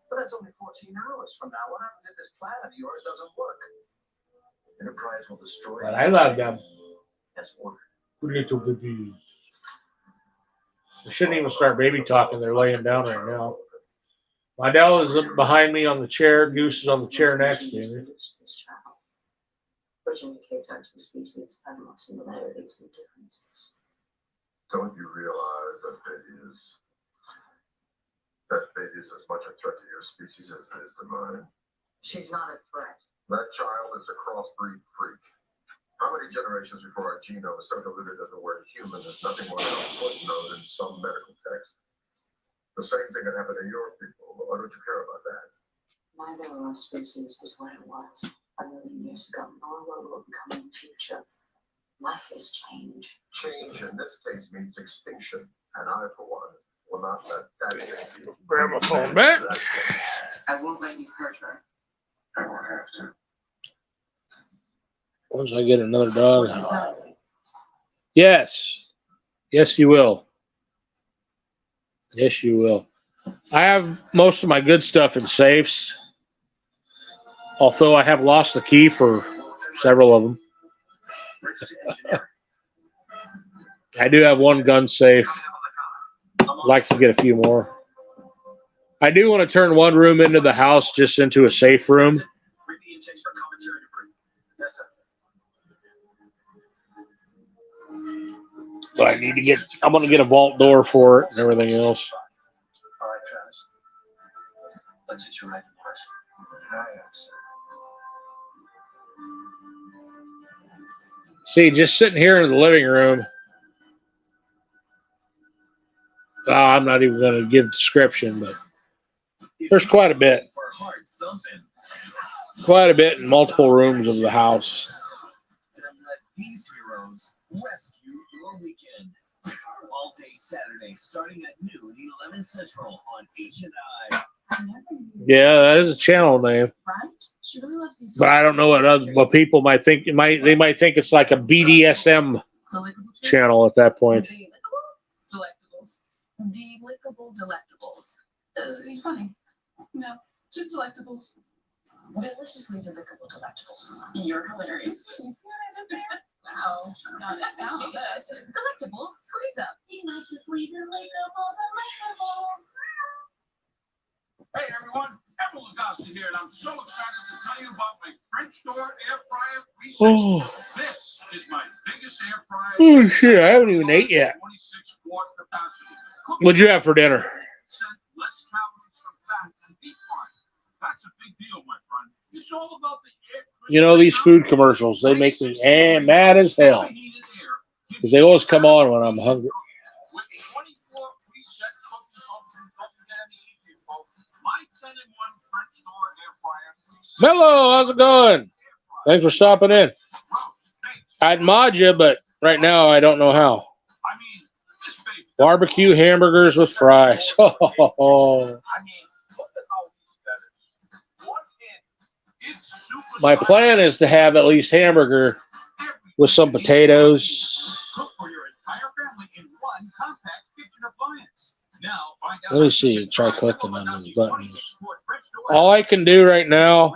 But that's only 14 hours from now. What happens if this plan of yours doesn't work? Enterprise will destroy. But I love them. As ordered. Little babies. They shouldn't even start baby talking. They're laying down right now. Vidal is behind me on the chair. Goose is on the chair next to me. Which indicates our two species have more similarities than differences. Don't you realize that baby is as much a threat to your species as it is to mine? She's not a threat. That child is a crossbreed freak. How many generations before our genome is so diluted that the word human is nothing more than a footnote in some medical text? The same thing that happened to your people. Why don't you care about that? Neither of our species is what it was a million years ago, nor what it will become in the future. Life is change. Change in this case means extinction, and I, for one, will not let that be. Grab my phone back. I won't let you hurt her. I won't have to. Once I get another dog. Yes. Yes, you will. Yes, you will. I have most of my good stuff in safes. Although I have lost the key for several of them. I do have one gun safe. I'd like to get a few more. I do want to turn one room into the house just into a safe room. But I need to get, I'm going to get a vault door for it and everything else. All right, Travis. Let's hit your right horse. See, just sitting here in the living room. Oh, I'm not even going to give description, but there's quite a bit. Quite a bit in multiple rooms of the house. And let these heroes rescue your weekend. All day Saturday, starting at noon, 11 Central on H&I. Yeah, that is a channel name. But I don't know what people might think. They might think it's like a BDSM channel at that point. Delickable delectables. Funny. No, just delectables. Deliciously delectable delectables. You're hilarious. You see what I did there? Wow. Got it. Now this. Delectables. Squeeze up. Deliciously delectable delectables. Hey everyone, Emerald Lagasse here, and I'm so excited to tell you about my French door air fryer research. This is my biggest air fryer. Oh shit, I haven't even ate yet. 26 quart capacity. What'd you have for dinner? Less calories from fat than deep frying. That's a big deal, my friend. It's all about the air. You know, these food commercials, they make me mad as hell. Because they always come on when I'm hungry. With 24 preset cooking functions, doesn't get any easier, folks. My 10-in-1 French door air fryer. Mello, how's it going? Thanks for stopping in. I'd mod you, but right now I don't know how. Barbecue hamburgers with fries. My plan is to have at least hamburger with some potatoes. Let me see. Try clicking on those buttons. All I can do right now,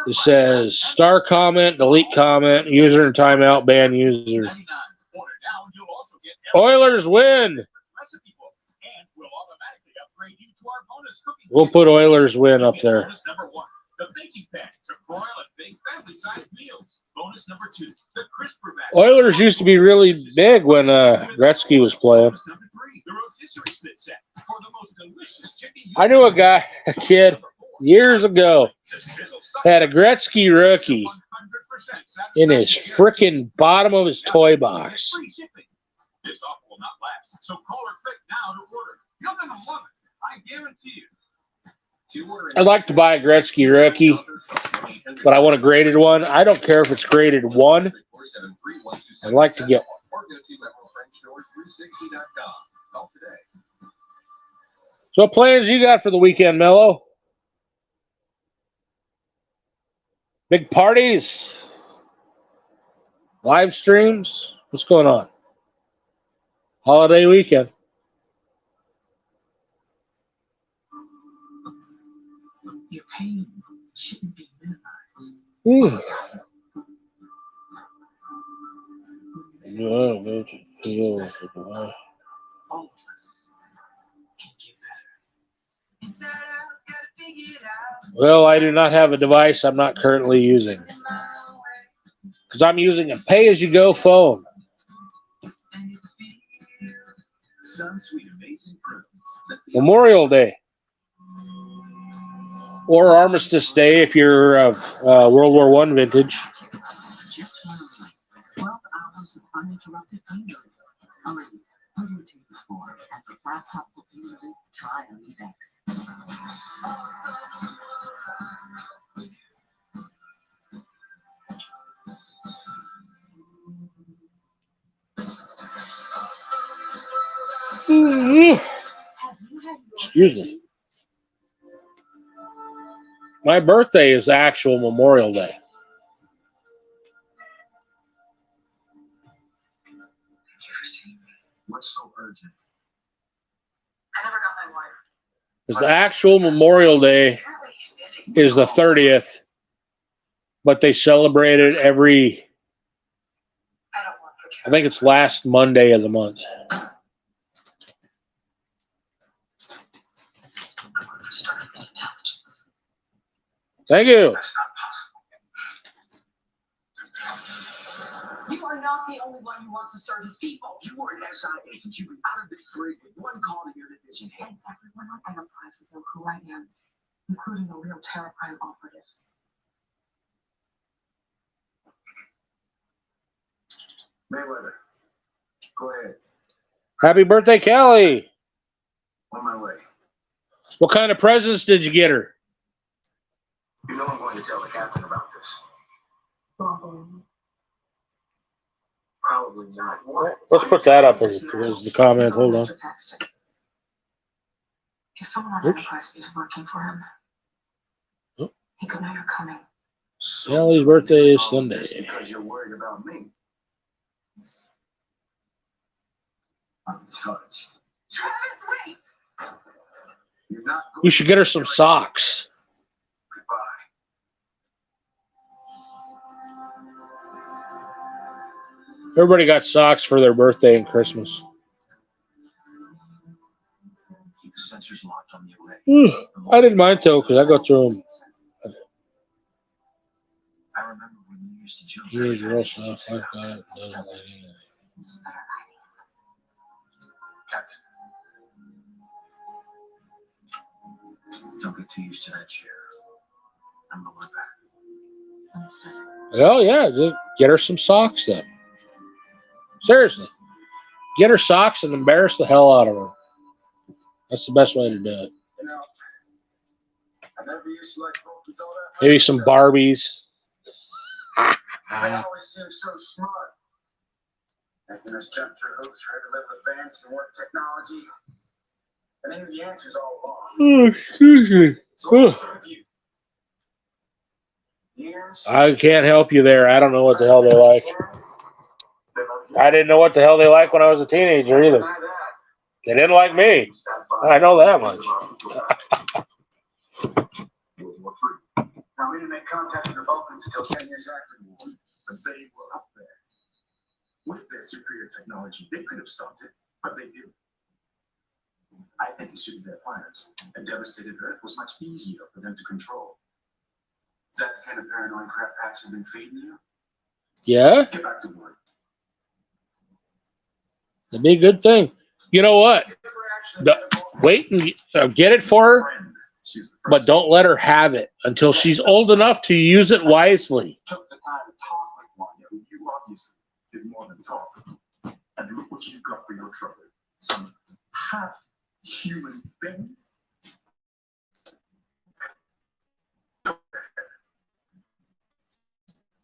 it says star comment, delete comment, user in timeout, ban user. Oilers win. We'll put Oilers win up there. Oilers used to be really big when Gretzky was playing. I knew a kid, years ago, had a Gretzky rookie in his frickin' bottom of his toy box. This offer will not last, so call or click now to order. You're gonna love it, I guarantee you. I'd like to buy a Gretzky rookie, but I want a graded one. I don't care if it's graded 1 I'd like to get one. Or go to MemoFrenchDoor360.com. Call today. So what plans you got for the weekend, Mello? Big parties? Live streams? What's going on? Holiday weekend. Your pain shouldn't be minimized. Yeah, All of us can get better. Inside out, gotta figure it out. well, I do not have a device I'm not currently using. Because I'm using a pay-as-you-go phone. And it feels Sunsweet Amazing Prunes. Memorial Day. Or Armistice Day if you're World War I vintage. Just 12 hours of uninterrupted pain relief. Already, who do you take before? And for fast helpful pain relief, try Amidex. Excuse me. My birthday is actual Memorial Day. What's so urgent? I never got my wife. Because the actual Memorial Day Apparently he's busy. is the 30th, but they celebrate it every, I don't want to. I think it's last Monday of the month. Start with intelligence. Thank you. That's not possible. You are not the only one who wants to serve his people. You are an SI agent. You've been out of this grid with one call to your division head. Everyone on Enterprise will know who I am, including a real terror crime operative. Mayweather, go ahead. Happy birthday, Kelly. On my way. What kind of presents did you get her? You know I'm going to tell the captain about this. Probably not. Let's put that up as the comment. Hold on. If someone on Oops. Enterprise is working for him, Oh. he could know you're coming. Kelly's birthday is All this Sunday. Because you're worried about me. I'm touched. Travis, wait! You're not going You should get her some socks. Goodbye. Everybody got socks for their birthday and Christmas. Keep the sensors locked on the array. I didn't mind though, because I go through them. I remember when you used to jump. Teenage girl stuff like that. Captain. Don't get too used to that chair. I'm going back. Understood. Well, yeah, just get her some socks then. Seriously. Get her socks and embarrass the hell out of her. That's the best way to do it. You know, I never used to like focus all that. Maybe some Barbies. They always seem so smart. Asking us jump through hoops for every level of advanced and work technology. And then the answer's all wrong. Oh, excuse me. So what's with you? Years? I can't help you there. I don't know what the hell they like. I didn't know what the hell they like when I was a teenager either. They didn't like me. I know that much. Now, we didn't make contact with the Balkans until 10 years after the war, but they were up there. With their superior technology, they could have stopped it, but they didn't. I think it suited their plans. A devastated Earth was much easier for them to control. Is that the kind of paranoid crap packs have been feeding you? Yeah, Get back to work. that'd be a good thing. You know what? Wait and get it for her, but don't let her have it until she's old enough to use it wisely. Took the time to talk like one. You obviously did more than talk. And look what you got for your trouble. Some half-human thing.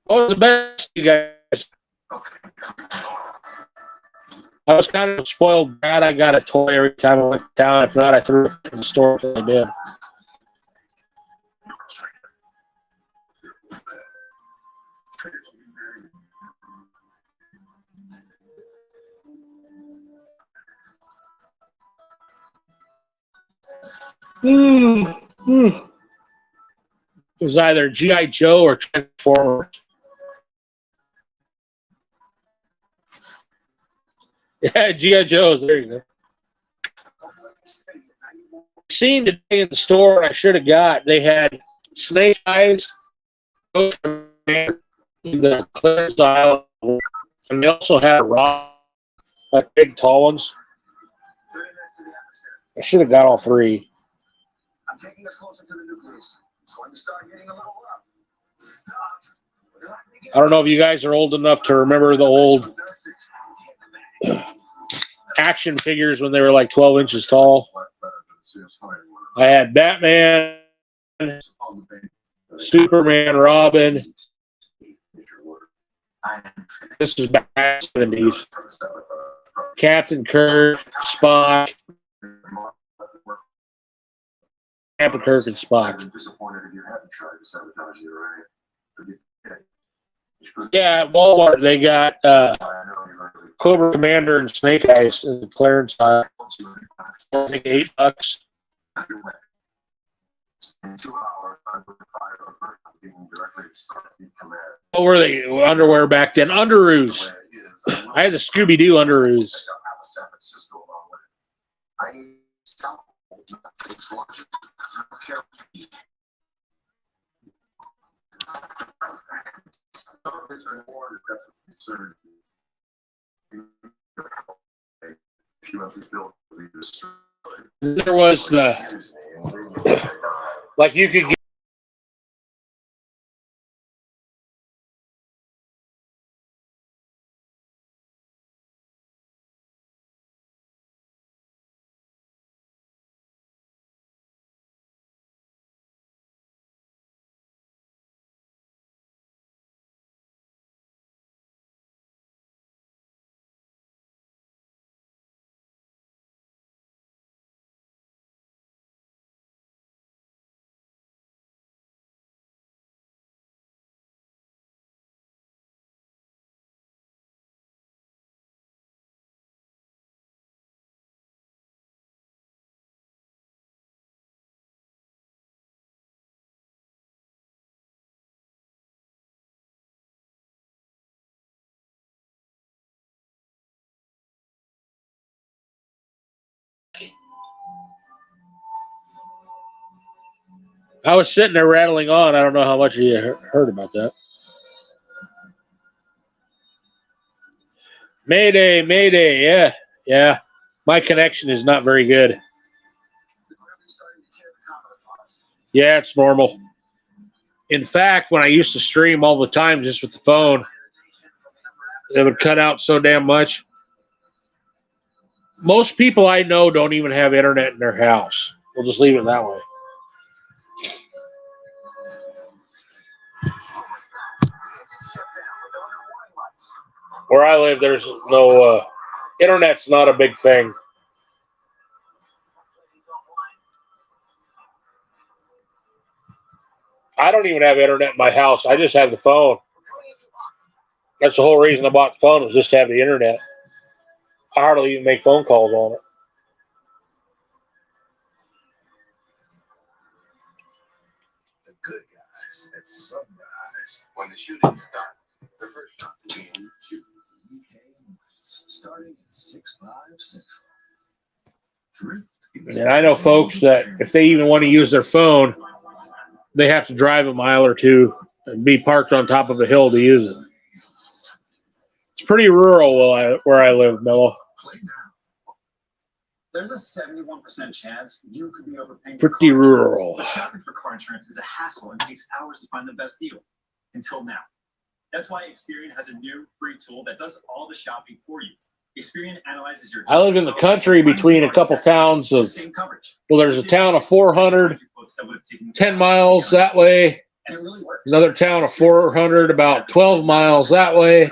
What was the best, you guys? I was kind of a spoiled brat. I got a toy every time I went to town. If not, I threw it in the store until I did. It was either G.I. Joe or Transformers. Yeah, G.I. Joe's. There you go. Seen today in the store, I should have got. They had Snake Eyes in the clearance aisle, and they also had Rock, like big tall ones. I should have got all three. I'm taking us closer to the nucleus. It's going to start getting a little rough. Stop. I don't know if you guys are old enough to remember the old action figures when they were like 12 inches tall. I had Batman, Superman, Robin. This is back in the 70s. Captain Kirk, Spock. Captain Kirk and Spock. Yeah, at Walmart they got Cobra Commander and Snake Eyes in the clearance aisle. I think $8. What were they? Underwear back then? Underoos. I had the Scooby-Doo underoos. There was the, like you could get. I was sitting there rattling on. I don't know how much you heard about that. Mayday, Mayday. Yeah, yeah. My connection is not very good. Yeah, it's normal. In fact, when I used to stream all the time just with the phone, it would cut out so damn much. Most people I know don't even have internet in their house. We'll just leave it that way. Where I live, there's no internet's not a big thing. I don't even have internet in my house. I just have the phone. That's the whole reason I bought the phone, was just to have the internet. I hardly even make phone calls on it. The good guys at sunrise. When the shooting starts, the first shot to be in shooting. Starting at 6-5 Central. Drift. And I know folks that if they even want to use their phone, they have to drive a mile or two and be parked on top of a hill to use it. It's pretty rural where I live, Mello. There's a 71% chance you could be overpaying. Pretty rural. But shopping for car insurance is a hassle and takes hours to find the best deal. Until now. That's why Experian has a new free tool that does all the shopping for you. Experian analyzes your. I live in the country between a couple towns of. Well, there's a town of 400, 10 miles that way. Another town of 400, about 12 miles that way.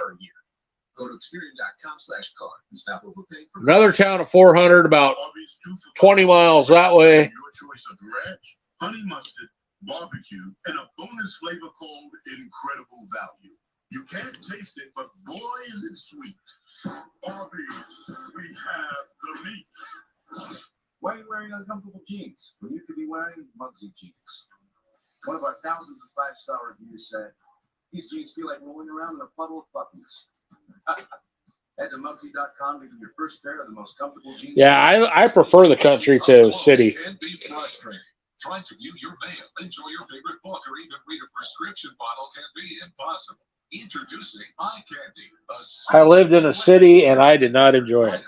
Go to Experian.com/card and stop overpaying for Another town of 400, about Arby's 2 for 20 miles that way. Your choice of ranch, honey mustard, barbecue, and a bonus flavor called Incredible Value. You can't taste it, but boy is it sweet. Arby's, we have the meat. Why are you wearing uncomfortable jeans when you could be wearing Muggsy jeans? One of our thousands of 5-star reviews said, these jeans feel like rolling around in a puddle of puppies. Head to Muggsy.com to get your first pair of the most comfortable jeans. Yeah, I prefer the country to city. Can be frustrating. Trying to view your mail, enjoy your favorite book, or even read a prescription bottle can be impossible. Introducing iCandy. I lived in a city and I did not enjoy it.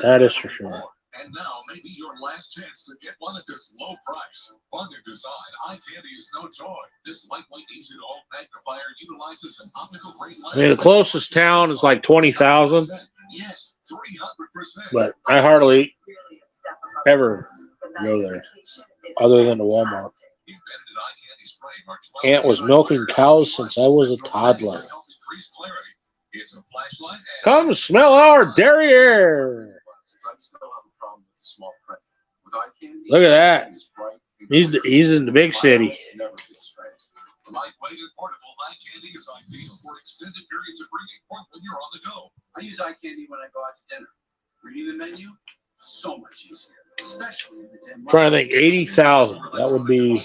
That is for sure. And now may be your last chance to get one at this low price. Fun in design, iCandy is no toy. This lightweight, easy-to-hold magnifier utilizes an optical grade lens. I mean, the closest town is like 20,000, Yes, 300%. but I hardly ever go there other than to Walmart. Aunt was milking cows since I was a toddler. It's a flashlight. Come smell our derriere. Look at that. He's in the big city. Lightweight and portable, iCandy is ideal for extended periods of reading or when you're on the go. I use iCandy when I go out to dinner. Reading the menu, so much easier. Especially in the dim light. Trying to think, 80,000. That would be.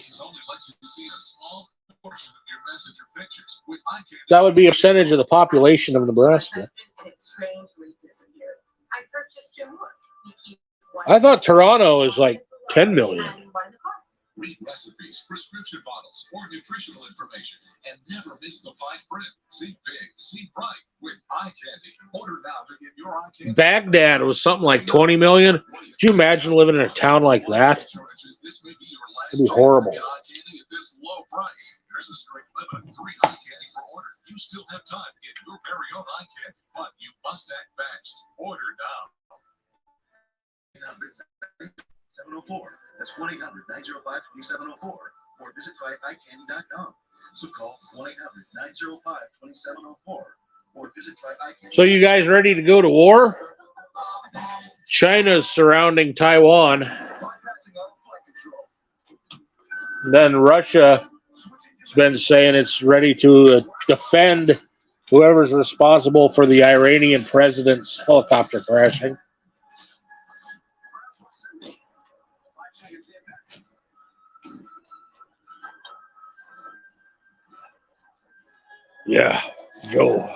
That would be a percentage of the population of Nebraska. I thought Toronto is like 10 million. Read recipes, prescription bottles, or nutritional information, and never miss the fine print. See big, see bright with iCandy. Order now to get your iCandy. Baghdad was something like 20 million. Could you imagine living in a town like that? It'd be horrible. iCandy at this low price. There's a strict limit of 3 iCandy per order. You still have time to get your very own iCandy, but you must act fast. Order now. 704. That's 1-800-905-2704. Or visit tryicandy.com. So call 1-800-905-2704. Or visit tryicandy. So you guys ready to go to war? China's surrounding Taiwan. Then Russia has been saying it's ready to defend whoever's responsible for the Iranian president's helicopter crashing. Yeah, Joe.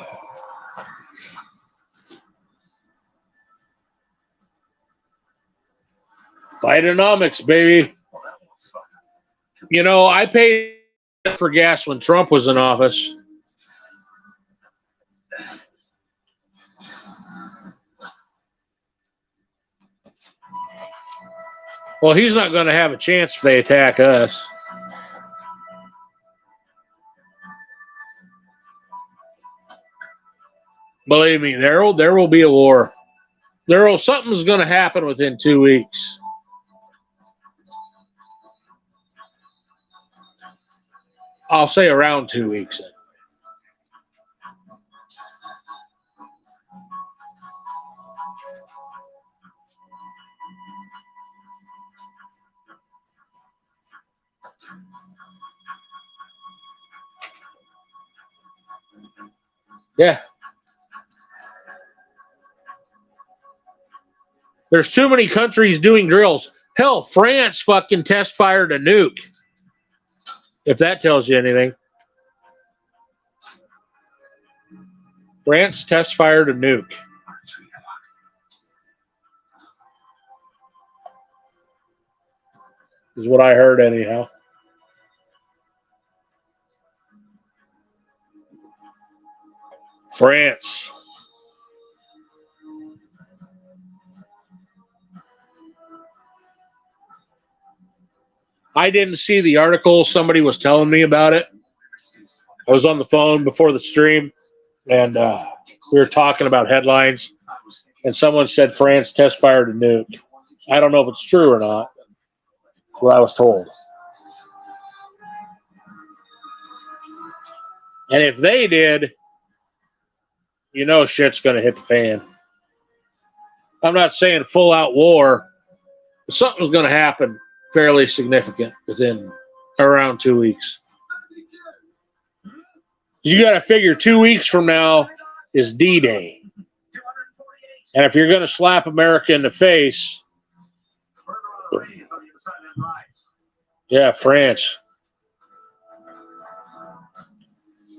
Bidenomics, baby. You know, I paid for gas when Trump was in office. Well, he's not going to have a chance if they attack us. Believe me, there will be a war. Something's going to happen within 2 weeks. I'll say around 2 weeks. Yeah. There's too many countries doing drills. Hell, France fucking test fired a nuke. If that tells you anything. France test fired a nuke. Is what I heard anyhow. France. I didn't see the article. Somebody was telling me about it. I was on the phone before the stream, and we were talking about headlines, and someone said France test fired a nuke. I don't know if it's true or not. That's what I was told. And if they did, you know shit's going to hit the fan. I'm not saying full out war, but something's going to happen fairly significant within around 2 weeks. You got to figure 2 weeks from now is D-Day. And if you're going to slap America in the face, yeah, France.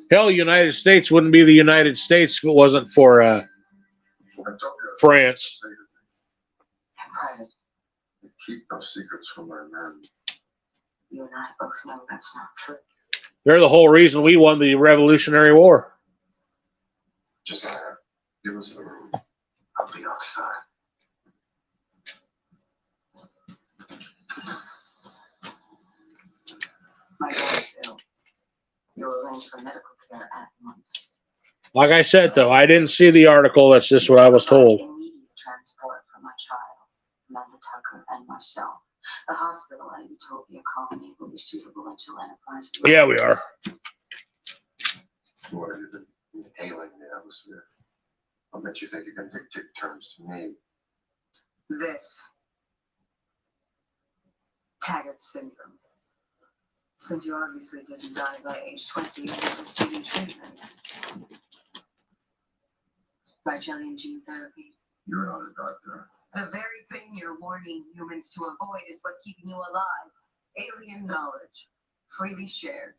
Hell, the United States wouldn't be the United States if it wasn't for France. Keep no secrets from my men. You and I both know that's not true. They're the whole reason we won the Revolutionary War. Just give us the room. I'll be outside. My daughter's ill. You'll arrange for medical care at once. Like I said, though, I didn't see the article. That's just what I was told. Immediate transport for my child, Amanda Tucker, and myself. The hospital at Utopia Colony will be suitable until Enterprise. Yeah, we are. What have you been inhaling in the atmosphere? What makes you think you can dictate terms to me? This. Taggart syndrome. Since you obviously didn't die by age 20, you're receiving treatment. Rigelian gene therapy. You're not a doctor. The very thing you're warning humans to avoid is what's keeping you alive. Alien knowledge. Freely shared.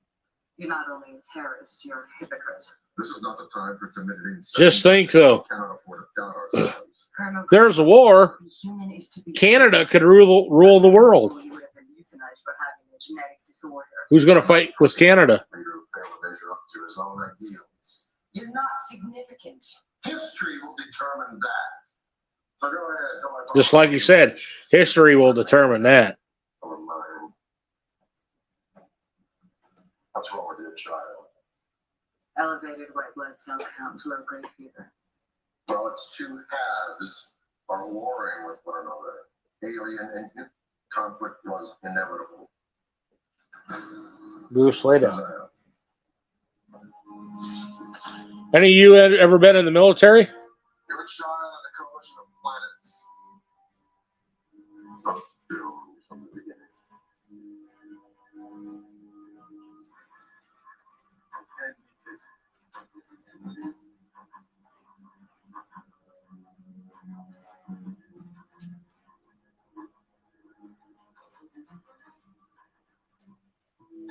You're not only a terrorist, you're a hypocrite. This is not the time for timidity. Just think, though. We cannot afford to doubt ourselves. Colonel, There's a war. human is to be Canada could rule the world. You would have been euthanized for having a genetic disorder. Who's going to fight with Canada? Leader who failed to measure up to his own ideals. You're not significant. History will determine that. So go ahead. Tell my Just like you said, history will determine that. Or mine. What's wrong with your child? Elevated white blood cell count, low grade fever. Well, its two halves are warring with one another. Alien and human conflict was inevitable. Bruce, lay down. Any of you ever been in the military? You're a child of the coalition of planets. Both doomed from the beginning.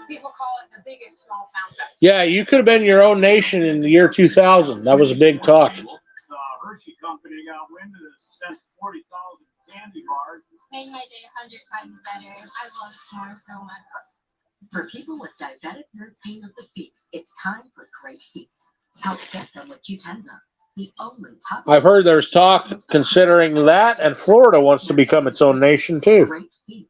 People call it the biggest small town festival. Yeah, you could have been your own nation in the year 2000. That was a big talk. Hershey Company got wind of this, sent 40,000 candy bars. Made my day 100 times better. I love s'mores so much. For people with diabetic nerve pain of the feet, it's time for great feet. Help get them with Qutenza, the only top. I've heard there's talk considering that, and Florida wants to become its own nation too. Great feet.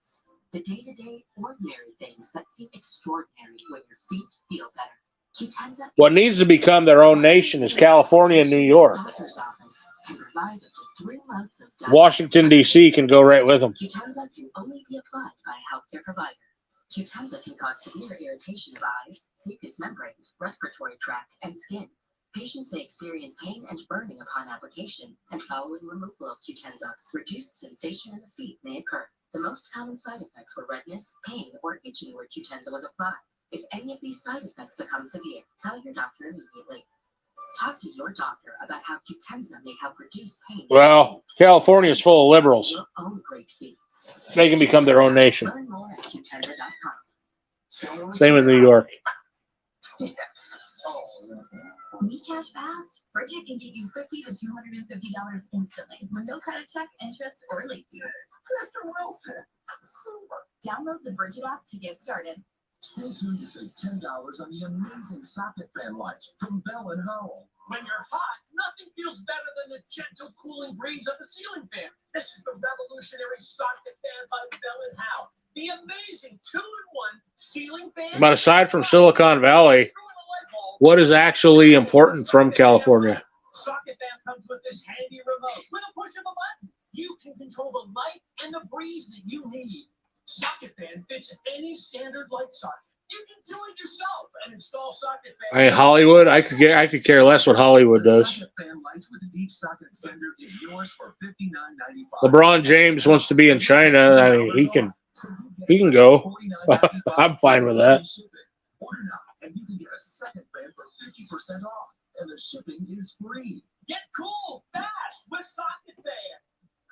The day-to-day ordinary things that seem extraordinary when your feet feel better. Qutenza. What needs to become their own nation is California and New York. Doctor's office can provide up to 3 months of diet. Washington, D.C. can go right with them. Qutenza can only be applied by a healthcare provider. Qutenza can cause severe irritation of eyes, mucous membranes, respiratory tract, and skin. Patients may experience pain and burning upon application, and following removal of Qutenza, reduced sensation in the feet may occur. The most common side effects were redness, pain, or itching where Qutenza was applied. If any of these side effects become severe, tell your doctor immediately. Talk to your doctor about how Qutenza may help reduce pain. Well, California is full of liberals. Your own great feet. They can become their own nation. Learn more at Qutenza.com. Same in New York. Need cash fast? Bridget can get you $50 to $250 instantly with no credit check, interest, or late fees. Mr. Wilson. Super. Download the Bridget app to get started. Stay tuned to save $10 on the amazing socket fan lights from Bell & Howell. When you're hot, nothing feels better than the gentle cooling breeze of a ceiling fan. This is the revolutionary socket fan by Bell & Howell. The amazing 2-in-1 ceiling fan. But aside from Silicon Valley, what is actually important from California? Socket fan comes with this handy remote. With a push of a button, you can control the light and the breeze that you need. Socket fan fits any standard light socket. You can do it yourself and install socket I mean, Hollywood. I could care less what Hollywood does. Socket fan lights with a deep socket extender is yours for $59.95. LeBron James wants to be in China. I mean, he can go. I'm fine with that. Order now, and you can get a second fan for 50% off, and the shipping is free. Get cool fast with Socket Fan.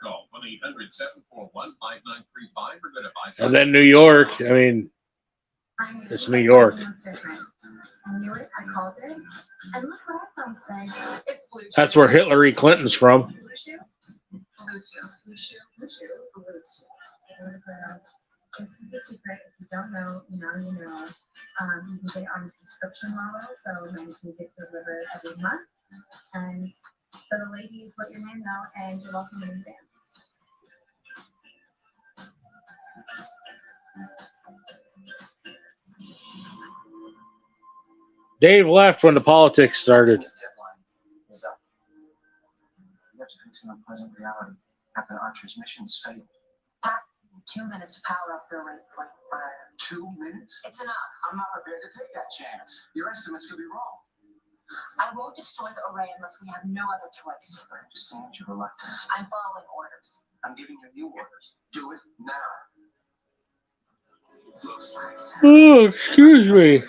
Call 1-800-741-5935 or go to buy. And then New York. I mean, it's New York. I knew it. I called it. And look what I found today. It's blue chew. That's where Hillary Clinton's from. Blue chew? Blue chew. Blue chew. Blue chew. Blue chew. This is the secret. If you don't know, now you know. You can get it on a subscription model, so then you can get delivered every month. And for the ladies, let your man know, and you're welcome in advance. Dave left when the politics started. This deadline is up. You have to face an unpleasant reality. Captain Archer's mission's failed. 2 minutes to power up the array before the fire. 2 minutes? It's enough. I'm not prepared to take that chance. Your estimates could be wrong. I won't destroy the array unless we have no other choice. I understand your reluctance. I'm following orders. I'm giving you new orders. Do it now. Sorry, sir. Oh, excuse me.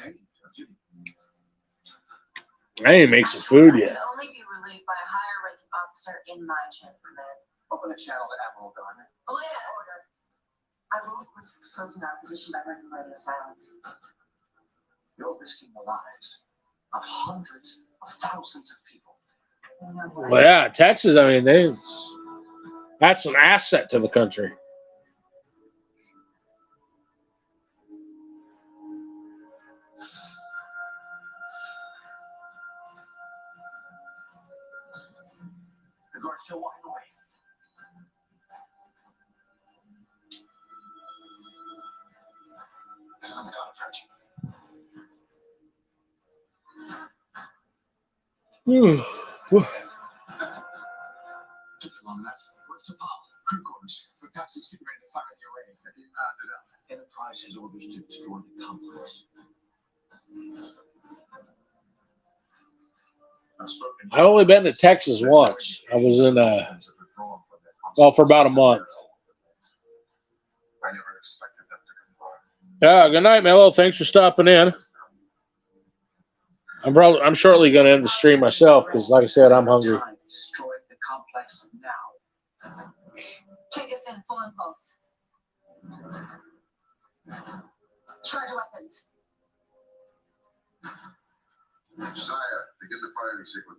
I didn't make some food I yet. can only be relieved by a higher ranking officer in my chain of command. Open a channel to Admiral Gardner. Belay that order. I won't risk exposing our position by breaking radio silence. You're risking the lives of hundreds of thousands of people. Well, yeah, Texas. I mean, that's an asset to the country. The guard's still walking away. I'm gonna approach you. Took you long enough. Where's the pop? Crew quarters. The Paxton's getting ready to fire the array. Have you passed it up? Enterprise has orders to destroy the complex. I've only been to Texas once. I was in for about a month. I never expected them to comply. Yeah, good night, Mello. Thanks for stopping in. I'm shortly going to end the stream myself because, like I said, I'm hungry. Destroy the complex now. Take us in full impulse. Charge weapons. Sire, begin the firing sequence.